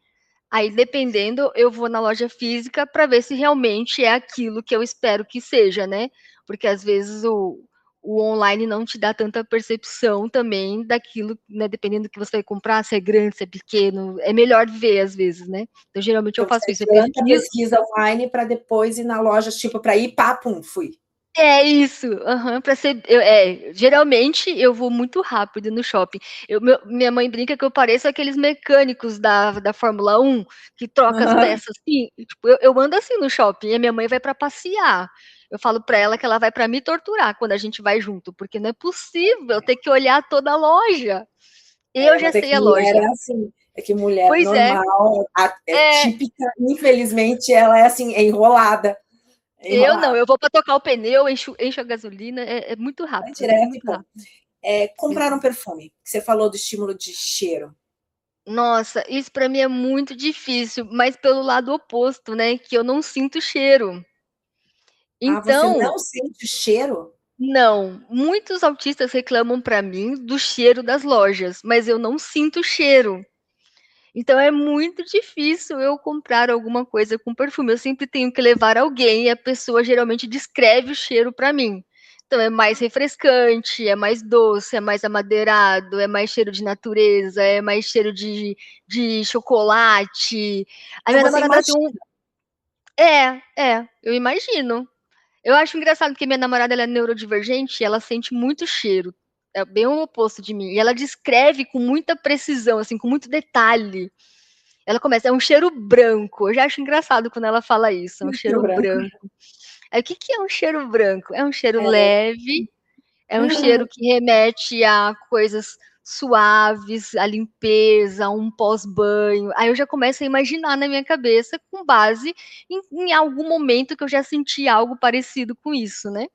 Aí, dependendo, eu vou na loja física para ver se realmente é aquilo que eu espero que seja, né? Porque às vezes o online não te dá tanta percepção também daquilo, né? Dependendo do que você vai comprar, se é grande, se é pequeno, é melhor ver às vezes, né? Então, geralmente eu Então faço você isso, eu adianta a pesquiso. pesquisa online para depois ir na loja, tipo, para ir, pá, pum, fui. É isso, para ser, geralmente eu vou muito rápido no shopping. Minha mãe brinca que eu pareço aqueles mecânicos da Fórmula 1 que troca as Uhum. peças assim. Tipo, eu ando assim no shopping e a minha mãe vai para passear. Eu falo para ela que ela vai para me torturar quando a gente vai junto, porque não é possível ter que olhar toda a loja. Eu já Mas é sei que a mulher loja. é assim. É que mulher Pois é, normal, é é, típica, infelizmente, ela é assim, é enrolada. É eu não, enrolada. eu vou para tocar o pneu, encho a gasolina, é muito Vai rápido, é direto e muito pum. rápido. Comprar um perfume. Você falou do estímulo de cheiro. Nossa, isso para mim é muito difícil, mas pelo lado oposto, né, que eu não sinto cheiro. Ah, você Então, não sente o cheiro? não, muitos autistas reclamam para mim do cheiro das lojas, mas eu não sinto cheiro. Então é muito difícil eu comprar alguma coisa com perfume. Eu sempre tenho que levar alguém e a pessoa geralmente descreve o cheiro para mim. Então é mais refrescante, é mais doce, é mais amadeirado, é mais cheiro de natureza, é mais cheiro de chocolate. A Então minha você namorada tem imagina. um. Eu imagino. Eu acho engraçado porque minha namorada ela é neurodivergente e ela sente muito cheiro. É bem o oposto de mim. E ela descreve com muita precisão, assim, com muito detalhe. Ela começa, é um cheiro branco. Eu já acho engraçado quando ela fala isso, é um Cheiro cheiro branco. branco. Aí, o que, que é um cheiro branco? É um cheiro É. leve, é um cheiro que remete a coisas suaves, a limpeza, a um pós-banho. Aí eu já começo a imaginar na minha cabeça com base em algum momento que eu já senti algo parecido com isso, né?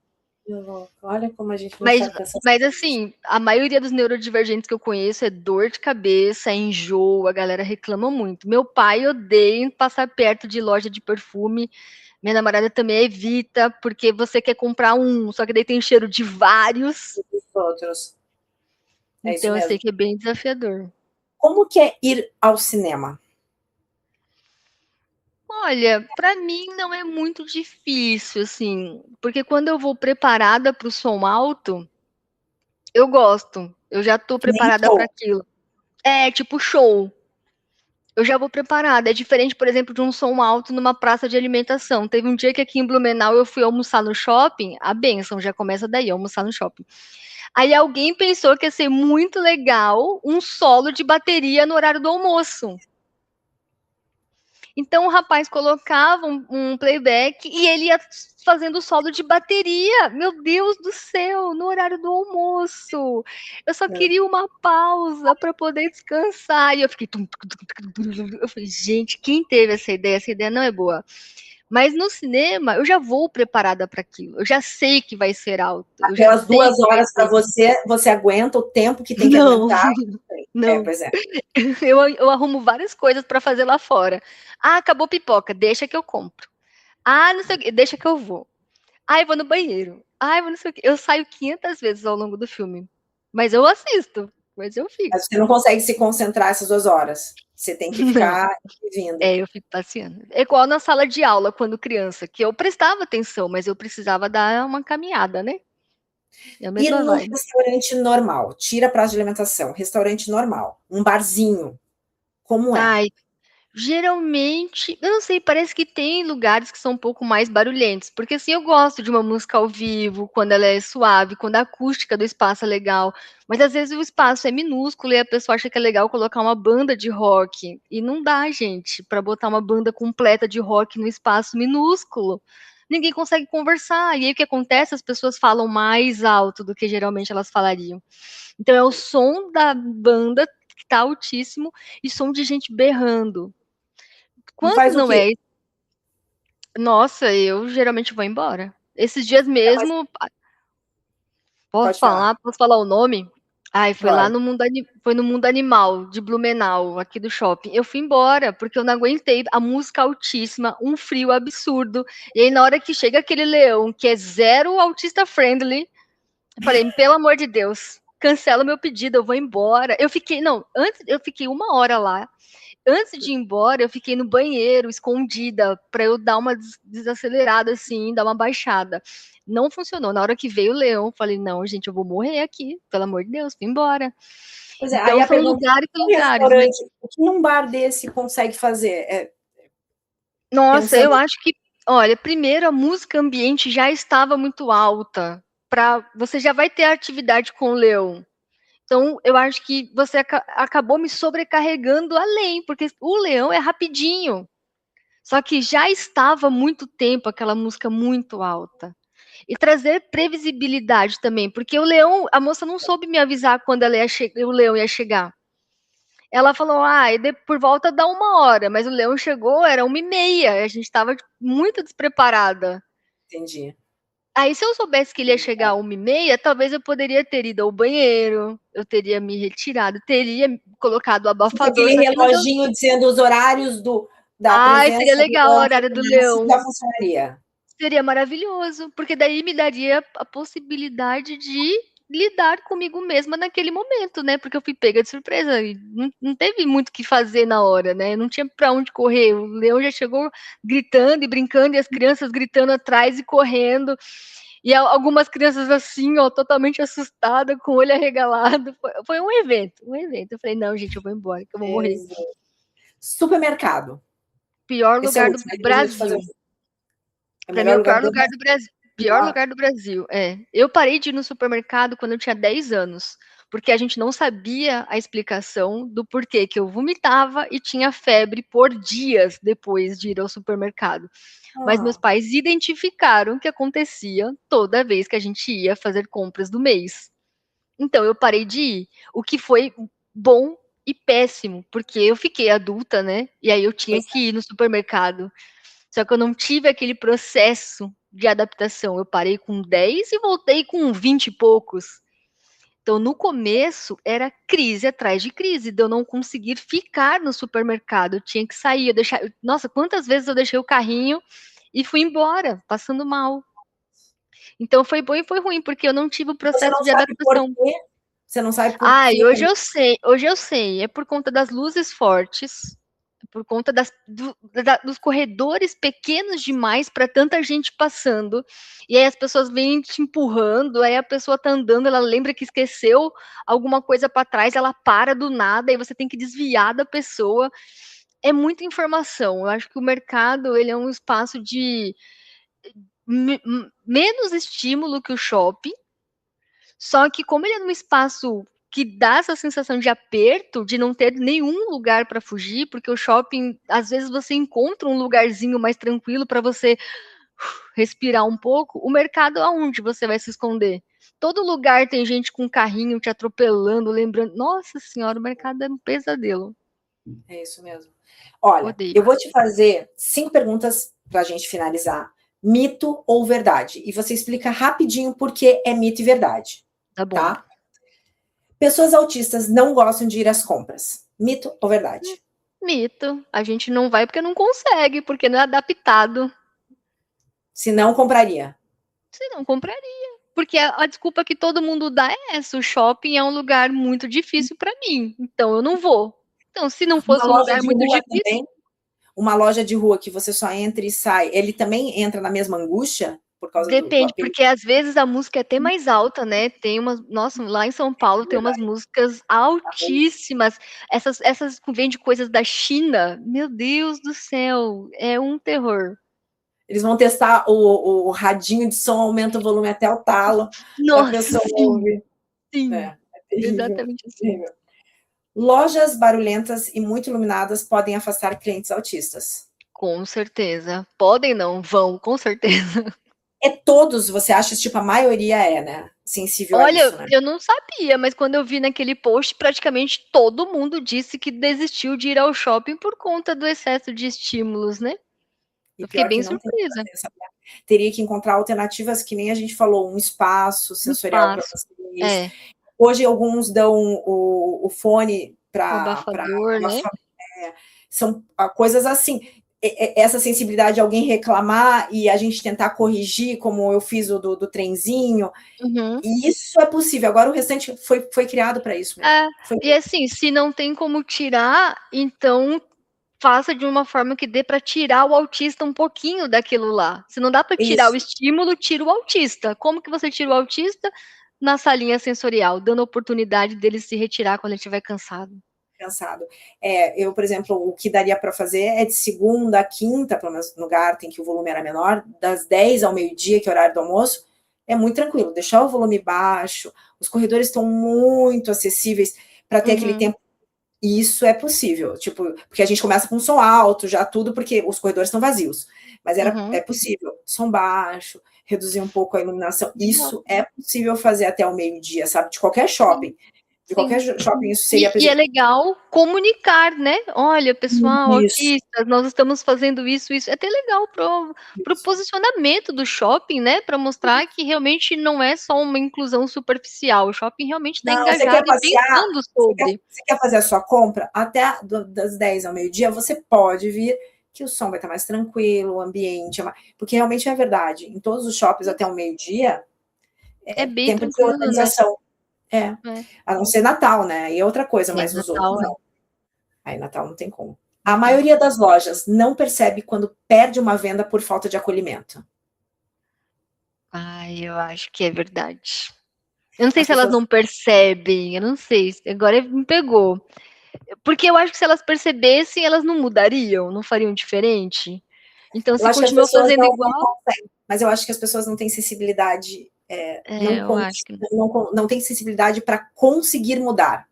Olha como a gente não Mas, sabe dessas mas coisas. assim, a maioria dos neurodivergentes que eu conheço é dor de cabeça, é enjoo, a galera reclama muito. Meu pai odeia passar perto de loja de perfume. Minha namorada também evita, porque você quer comprar um, só que daí tem cheiro de vários. Os outros. É isso Então eu sei mesmo. que é bem desafiador. Como que é ir ao cinema? Olha, para mim não é muito difícil, assim, porque quando eu vou preparada para o som alto, eu gosto. Eu já estou Que nem preparada para show. aquilo. É tipo show. Eu já vou preparada. É diferente, por exemplo, de um som alto numa praça de alimentação. Teve um dia que aqui em Blumenau eu fui almoçar no shopping, a benção já começa daí, almoçar no shopping. Aí alguém pensou que ia ser muito legal um solo de bateria no horário do almoço. Então o rapaz colocava um playback e ele ia fazendo solo de bateria. Meu Deus do céu, no horário do almoço. Eu só É. queria uma pausa para poder descansar. E eu fiquei. Eu falei, gente, quem teve essa ideia? Essa ideia não é boa. Mas no cinema, eu já vou preparada para aquilo. Eu já sei que vai ser alto. Eu já Aquelas sei duas que vai horas para ter. você, você aguenta o tempo que tem que Não, aguentar. não. Pois é. Eu arrumo várias coisas para fazer lá fora. Ah, acabou pipoca, deixa que eu compro. Ah, não sei o que, deixa que eu vou. Ah, eu vou no banheiro. Ah, eu vou não sei o que. Eu saio 500 vezes ao longo do filme. Mas eu assisto, mas eu fico. Mas você não consegue se concentrar essas 2 horas. Você tem que Não, ficar vindo. eu fico passeando. É igual na sala de aula, quando criança, que eu prestava atenção, mas eu precisava dar uma caminhada, né? É a E mesma num vibe. restaurante normal, tira praça de alimentação, restaurante normal, um barzinho, como é? Ai, geralmente, eu não sei, parece que tem lugares que são um pouco mais barulhentos, porque assim, eu gosto de uma música ao vivo, quando ela é suave, quando a acústica do espaço é legal, mas às vezes o espaço é minúsculo e a pessoa acha que é legal colocar uma banda de rock, e não dá, gente, para botar uma banda completa de rock no espaço minúsculo. Ninguém consegue conversar, e aí o que acontece? As pessoas falam mais alto do que geralmente elas falariam. Então é o som da banda que tá altíssimo e som de gente berrando. E Quando faz o não quê? é, nossa, eu geralmente vou embora. Esses dias Tá, mas mesmo, posso pode falar. falar? Posso falar o nome? Ai, foi lá Pode. no mundo, foi no Mundo Animal de Blumenau, aqui do shopping. Eu fui embora porque eu não aguentei a música altíssima, um frio absurdo. E aí na hora que chega aquele leão que é zero autista friendly, eu falei, pelo amor de Deus, cancela o meu pedido, eu vou embora. Eu fiquei, não, antes eu fiquei 1 hora lá. Antes de ir embora, eu fiquei no banheiro, escondida, para eu dar uma desacelerada, assim, dar uma baixada. Não funcionou. Na hora que veio o leão, eu falei, não, gente, eu vou morrer aqui, pelo amor de Deus, fui embora. Pois é, aí Então, a são pergunta é: lugares e um lugares, mas, restaurante, o que um bar desse consegue fazer? nossa, Pensando eu acho que, olha, primeiro a música ambiente já estava muito alta, você já vai ter atividade com o leão. Então, eu acho que você acabou me sobrecarregando além, porque o leão é rapidinho. Só que já estava há muito tempo aquela música muito alta. E trazer previsibilidade também, porque o leão, a moça não soube me avisar quando o leão ia chegar. Ela falou, por volta da 1 hora, mas o leão chegou, era 1h30, a gente estava muito despreparada. entendi. Aí, se eu soubesse que ele ia chegar a 1h30, talvez eu poderia ter ido ao banheiro, eu teria me retirado, teria colocado o Tipo abafador, aquele só que não deu. reloginho dizendo os horários da Ai, seria presença do legal o leão horário do fluminense, leão. já funcionaria. Seria maravilhoso, porque daí me daria a possibilidade de lidar comigo mesma naquele momento, né? Porque eu fui pega de surpresa e não teve muito o que fazer na hora, né? Não tinha para onde correr. O leão já chegou gritando e brincando, e as crianças gritando atrás e correndo. E algumas crianças assim, ó, totalmente assustadas, com o olho arregalado. Foi um evento, um evento. Eu falei, não, gente, eu vou embora, que eu vou morrer. Supermercado. Pior Esse é o lugar do último, aí depois eu vou te fazer Brasil. o Para mim, melhor é o lugar pior do lugar Brasil. do Brasil. Pior lugar do Brasil, é. Eu parei de ir no supermercado quando eu tinha 10 anos, porque a gente não sabia a explicação do porquê que eu vomitava e tinha febre por dias depois de ir ao supermercado. Mas meus Ah, pais identificaram o que acontecia toda vez que a gente ia fazer compras do mês. Então eu parei de ir, o que foi bom e péssimo, porque eu fiquei adulta, né? E aí eu tinha pois que ir no supermercado. Só que eu não tive aquele processo de adaptação. Eu parei com 10 e voltei com 20 e poucos. Então, no começo, era crise atrás de crise, de eu não conseguir ficar no supermercado. Eu tinha que sair. Nossa, quantas vezes eu deixei o carrinho e fui embora, passando mal. Então, foi bom e foi ruim, porque eu não tive o é. Você processo não de sabe por adaptação. quê? Você não sabe por Ah, e quê? hoje eu sei, é por conta das luzes fortes, é por conta dos corredores pequenos demais para tanta gente passando, e aí as pessoas vêm te empurrando, aí a pessoa tá andando, ela lembra que esqueceu alguma coisa para trás, ela para do nada, aí você tem que desviar da pessoa. É muita informação. Eu acho que o mercado, ele é um espaço de menos estímulo que o shopping, só que como ele é num espaço que dá essa sensação de aperto, de não ter nenhum lugar para fugir, porque o shopping, às vezes você encontra um lugarzinho mais tranquilo para você respirar um pouco, o mercado aonde você vai se esconder? Todo lugar tem gente com carrinho te atropelando, lembrando. Nossa senhora, o mercado é um pesadelo. É isso mesmo. Olha, Odeio. eu vou te fazer 5 perguntas para a gente finalizar. Mito ou verdade? E você explica rapidinho por que é mito e verdade, Tá bom. tá? Pessoas autistas não gostam de ir às compras. Mito ou verdade? Mito. A gente não vai porque não consegue, porque não é adaptado. Se não, compraria. Você não compraria. Porque a desculpa que todo mundo dá é essa: o shopping é um lugar muito difícil para mim, então eu não vou. Então, se não Uma fosse um loja lugar de muito rua difícil, também? Uma loja de rua que você só entra e sai, ele também entra na mesma angústia? por causa do Depende, apelo. porque às vezes a música é até mais alta, né, tem umas nossa, lá em São Paulo tem umas Verdade. músicas altíssimas, essas que vêm de coisas da China, meu Deus do céu, é um terror. Eles vão testar o radinho de som, aumenta o volume até o talo, para a Nossa, pessoa sim, ouvir. sim, É terrível, exatamente assim. terrível. Lojas barulhentas e muito iluminadas podem afastar clientes autistas. Com certeza. Podem não, vão, com certeza. É todos, você acha, tipo, a maioria é, né, sensível a Olha, isso, né? eu não sabia, mas quando eu vi naquele post, praticamente todo mundo disse que desistiu de ir ao shopping por conta do excesso de estímulos, né. E Eu fiquei pior bem que não tem o que surpresa. fazer, sabe? Teria que encontrar alternativas, que nem a gente falou, um espaço Um sensorial para espaço. vocês. É, Hoje alguns dão o fone o para abafador, né. abafar, são coisas assim. Essa sensibilidade de alguém reclamar e a gente tentar corrigir, como eu fiz o do trenzinho, Uhum. e isso é possível. Agora o restante foi criado para isso mesmo. É, Foi, e assim, se não tem como tirar, então faça de uma forma que dê para tirar o autista um pouquinho daquilo lá. Se não dá para tirar o isso. estímulo, tira o autista. Como que você tira o autista? Na salinha sensorial, dando a oportunidade dele se retirar quando ele estiver cansado. Pensado. Eu, por exemplo, o que daria para fazer é de segunda a quinta, pelo menos no Garten, que o volume era menor, das 10 ao meio-dia, que é o horário do almoço, é muito tranquilo, deixar o volume baixo, os corredores estão muito acessíveis para ter aquele Uhum, tempo. E isso é possível, tipo, porque a gente começa com som alto, já tudo, porque os corredores estão vazios. Mas é uhum. possível, som baixo, reduzir um pouco a iluminação. Legal. Isso é possível fazer até o meio-dia, sabe? De qualquer Sim, shopping. De qualquer sim. shopping, isso seria, por E é exemplo, legal comunicar, né. "Olha, pessoal, isso. autistas, nós estamos fazendo isso, isso". É até legal para o Isso. posicionamento do shopping, né, para mostrar que realmente não é só uma inclusão superficial, o shopping realmente está Não, você quer engajado e passear, pensando você quer, sobre. você quer fazer a sua compra até das 10 ao meio-dia, você pode vir, que o som vai estar mais tranquilo, o ambiente, porque realmente é verdade. Em todos os shoppings até o meio-dia É é bem tempo de tranquilo, né. organização. É. É. A não ser Natal, né? E outra coisa, É, mas os outros Natal é. não. Aí Natal não tem como. A Não tem. maioria das lojas não percebe quando perde uma venda por falta de acolhimento. Ai, eu acho que é verdade. Eu não sei As se elas pessoas não percebem, eu não sei, agora me pegou. Porque eu acho que se elas percebessem, elas não mudariam, não fariam diferente. Então, Eu se acho que as continua pessoas fazendo não igual, conseguem, mas eu acho que as pessoas não têm sensibilidade, eu acho que não têm sensibilidade para conseguir mudar.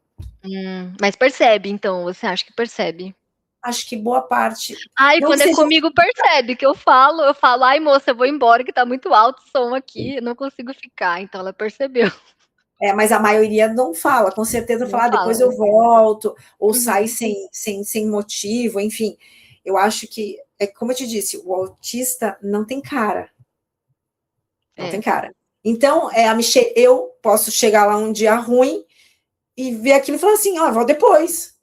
mas percebe então, você acha que percebe? Acho que boa parte, Ai, não que quando é seja, comigo percebe, que eu falo: "Ai moça, eu vou embora que tá muito alto o som aqui, eu não consigo ficar", então ela percebeu. mas a maioria não fala, com certeza Não fala, depois fala. eu volto, ou sai Uhum. sem motivo, enfim. Eu acho que, como eu te disse, o autista não tem cara, não tem É. cara. Então, eu posso chegar lá um dia ruim e ver aquilo e falar assim, ó, vou depois.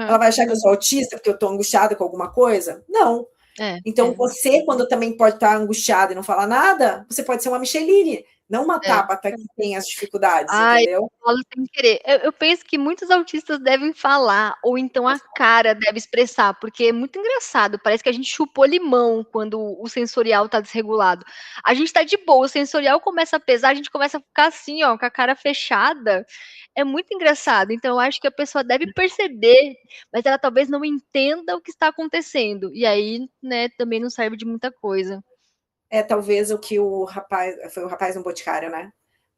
Ela Aham. vai achar que eu sou autista porque eu estou angustiada com alguma coisa? Não. É, Então, é, você, quando também pode estar angustiada e não falar nada, você pode ser uma Micheline, não uma é. Tabata que tem as dificuldades, Ai, entendeu? eu falo sem querer. Eu penso que muitos autistas devem falar, ou então a cara deve expressar, porque é muito engraçado, parece que a gente chupou limão quando o sensorial tá desregulado. A gente tá de boa, o sensorial começa a pesar, a gente começa a ficar assim, ó, com a cara fechada. É muito engraçado, então eu acho que a pessoa deve perceber, mas ela talvez não entenda o que está acontecendo, e aí, né, também não serve de muita coisa. Talvez o que o rapaz, foi o rapaz no Boticário, né?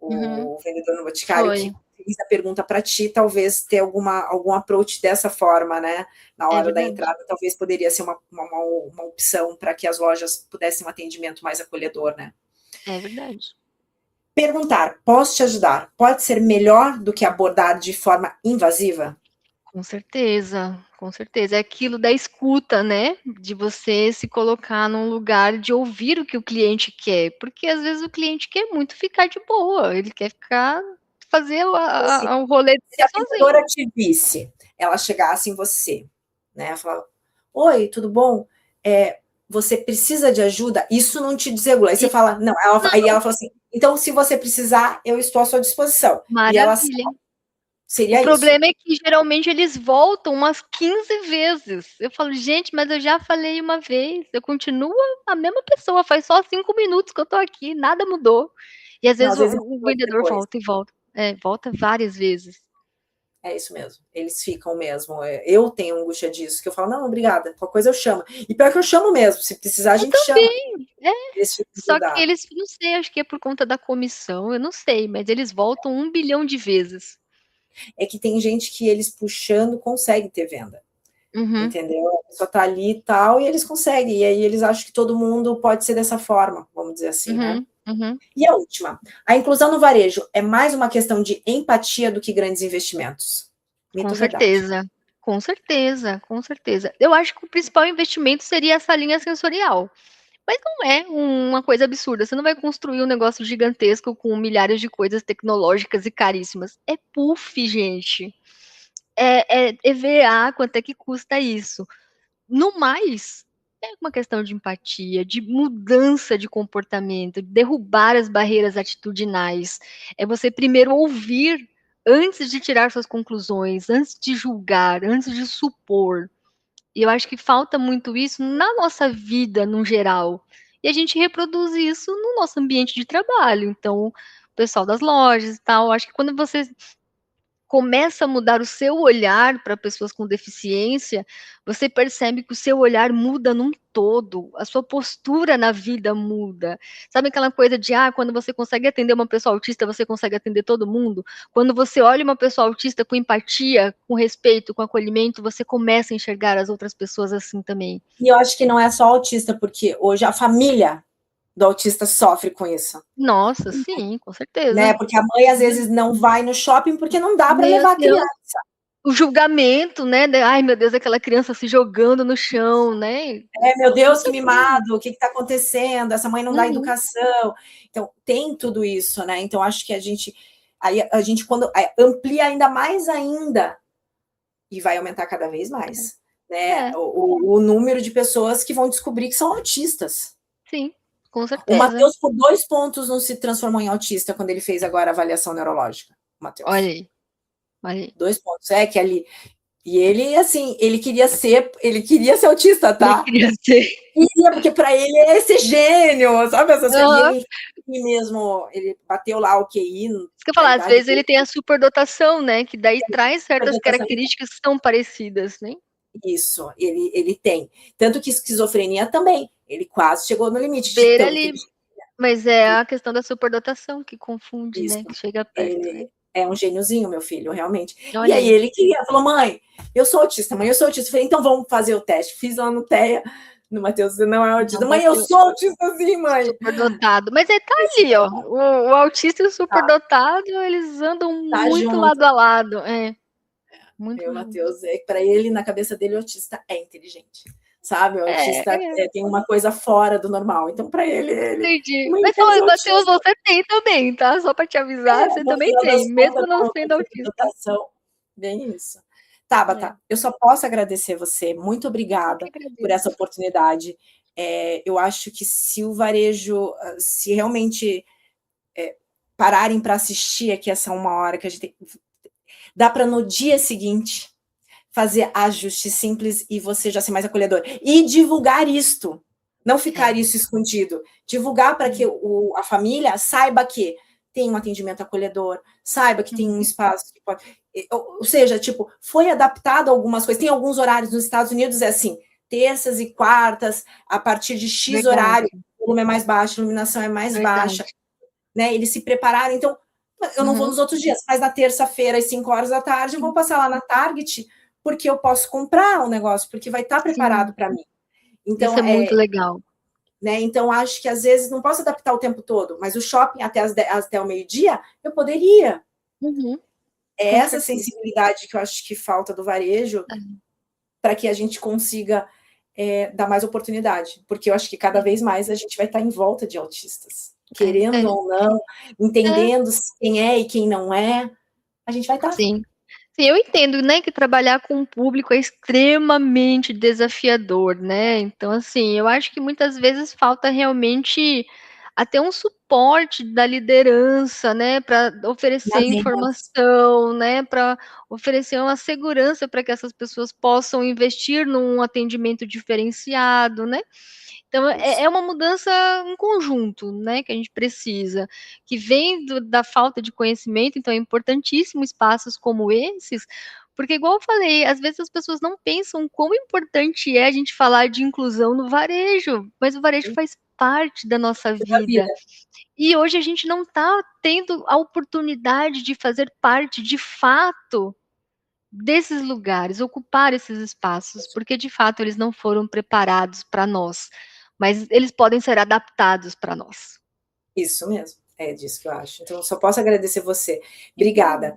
Uhum, O vendedor no Boticário foi, que fez a pergunta para ti, talvez ter algum approach dessa forma, né? Na é hora da verdade, entrada, talvez poderia ser uma opção para que as lojas pudessem um atendimento mais acolhedor, né? é verdade. Perguntar, posso te ajudar? Pode ser melhor do que abordar de forma invasiva? Com certeza, com certeza. É aquilo da escuta, né, de você se colocar num lugar de ouvir o que o cliente quer, porque às vezes o cliente quer muito ficar de boa, ele quer ficar fazer o Então, assim, a o rolê se a dele sozinho. vendedora te visse, ela chegasse em você, né? Fala, oi, tudo bom? Você precisa de ajuda? Isso não te desregula. Aí E você fala, não, aí ela fala assim, então se você precisar, eu estou à sua disposição. E ela, maravilha. O Seria isso. problema é que geralmente eles voltam umas 15 vezes. Eu falo, gente, mas eu já falei uma vez, eu continuo a mesma pessoa, faz só 5 minutos que eu tô aqui, nada mudou. E às Não, vezes às vezes o vendedor depois. volta e volta. É, volta várias vezes. É isso mesmo. Eles ficam mesmo. Eu tenho angústia disso, que eu falo, não, obrigada, qualquer coisa eu chamo. E pior que eu chamo mesmo, se precisar a Eu gente chama. também. É, Eles ficam só que grudados. eles, não sei, acho que é por conta da comissão, eu não sei, mas eles voltam 1 bilhão de vezes. É que tem gente que eles puxando consegue ter venda. Uhum, Entendeu? A pessoa tá ali e tal, e eles conseguem. E aí eles acham que todo mundo pode ser dessa forma, vamos dizer assim, né? uhum, uhum. E a última, a inclusão no varejo é mais uma questão de empatia do que grandes investimentos. Com Mito ou verdade? certeza, com certeza, com certeza. Eu acho que o principal investimento seria essa linha sensorial. Mas não é uma coisa absurda. Você não vai construir um negócio gigantesco com milhares de coisas tecnológicas e caríssimas. É puff, gente. É EVA, quanto é que custa isso? No mais, é uma questão de empatia, de mudança de comportamento, de derrubar as barreiras atitudinais. É você primeiro ouvir antes de tirar suas conclusões, antes de julgar, antes de supor. E eu acho que falta muito isso na nossa vida, no geral. E a gente reproduz isso no nosso ambiente de trabalho. Então, o pessoal das lojas e tal, acho que quando você começa a mudar o seu olhar para pessoas com deficiência, você percebe que o seu olhar muda num todo, a sua postura na vida muda. Sabe aquela coisa de, quando você consegue atender uma pessoa autista, você consegue atender todo mundo? Quando você olha uma pessoa autista com empatia, com respeito, com acolhimento, você começa a enxergar as outras pessoas assim também. E eu acho que não é só autista, porque hoje a família do autista sofre com isso. Nossa, sim, com Né? certeza. Porque a mãe às vezes não vai no shopping porque não dá para Meu levar a Deus. criança. O julgamento, né? Ai, meu Deus, aquela criança se jogando no chão, né? Meu Deus, que Muita coisa. mimado, o que está acontecendo? Essa mãe não dá Uhum. educação. Então, tem tudo isso, né? Então, acho que a gente quando amplia ainda mais ainda, e vai aumentar cada vez mais, né? É, O número de pessoas que vão descobrir que são autistas. sim, com O certeza. Matheus, por 2 pontos, não se transformou em autista quando ele fez agora a avaliação neurológica. Olha Matheus. aí, olha aí. 2 pontos. É que ali. E ele, assim, ele queria ser autista, Ele tá? queria ser. Queria, porque para ele é ser gênio, sabe? Essas coisas. Aham. E ele mesmo, ele bateu lá o QI Isso que eu da falar, às idade vezes ele dele, tem a superdotação, né? Que daí traz certas superdotação. características que são parecidas, né? Isso, ele tem. Tanto que esquizofrenia também. Ele quase chegou no limite de Beira tão ali, mas é a questão da superdotação que confunde, isso. né? Que chega perto, né? Ele é um gêniozinho, meu filho, realmente. E Olha aí aí, ele queria, falou, mãe, eu sou autista, mãe, eu sou autista. Eu falei, então vamos fazer o teste. Fiz lá no TEA, no Matheus, você não é autista. não Mãe, eu bateu. sou autista sim, mãe. Superdotado. Mas tá ali, ó. O autista e o Tá, superdotado, eles andam tá muito junto. lado a lado. É, muito Meu juntos. Matheus, para ele, na cabeça dele, o autista é inteligente. Sabe? O autista É. tem uma coisa fora do normal. Então, para ele, Entendi. mãe, Mas, eu sou Matheus, autista. você tem também, tá? Só pra te avisar, você No também final tem, das contas, mesmo não com sendo autista. superdotação, bem isso. É, Tabata, eu só posso agradecer você. Muito eu que obrigada por essa agradeço. oportunidade. Eu acho que se o varejo, se realmente pararem para assistir aqui essa 1 hora que a gente tem, dá para no dia seguinte fazer ajustes simples e você já ser mais acolhedor. E divulgar isto. Não É. ficar isso escondido. Divulgar para que a família saiba que tem um atendimento acolhedor, saiba que tem um Uhum. espaço que pode. Ou seja, tipo, foi adaptado a algumas coisas. Tem alguns horários nos Estados Unidos, é assim, terças e quartas, a partir de X Verdade, horário, o volume é mais baixo, a iluminação é mais verdade. baixa, né? Eles se prepararam. Então, eu não vou Uhum. nos outros dias, mas na terça-feira, às 5 horas da tarde, eu vou passar lá na Target, porque eu posso comprar um negócio, porque vai estar Sim, preparado para mim. isso Então, é muito legal. né? Então, acho que às vezes não posso adaptar o tempo todo, mas o shopping até o meio-dia, eu poderia. Uhum. É Com essa certeza. sensibilidade que eu acho que falta do varejo para que a gente consiga dar mais oportunidade, porque eu acho que cada vez mais a gente vai estar em volta de autistas, É, querendo é, ou não, é, entendendo quem é e quem não é, a gente vai estar. sim. Sim, eu entendo, né, que trabalhar com o público é extremamente desafiador, né? Então, assim, eu acho que muitas vezes falta realmente até um suporte suporte da liderança, né, para oferecer Nas vendas. informação, né, para oferecer uma segurança para que essas pessoas possam investir num atendimento diferenciado, né. Então Isso. é uma mudança em conjunto, né, que a gente precisa, que vem da falta de conhecimento, então é importantíssimo espaços como esses, porque igual eu falei, às vezes as pessoas não pensam quão importante é a gente falar de inclusão no varejo, mas o varejo faz parte da nossa Da vida. vida. E hoje a gente não está tendo a oportunidade de fazer parte, de fato, desses lugares, ocupar esses espaços, porque de fato eles não foram preparados para nós, mas eles podem ser adaptados para nós. Isso mesmo, é disso que eu acho. Então, eu só posso agradecer você. Obrigada.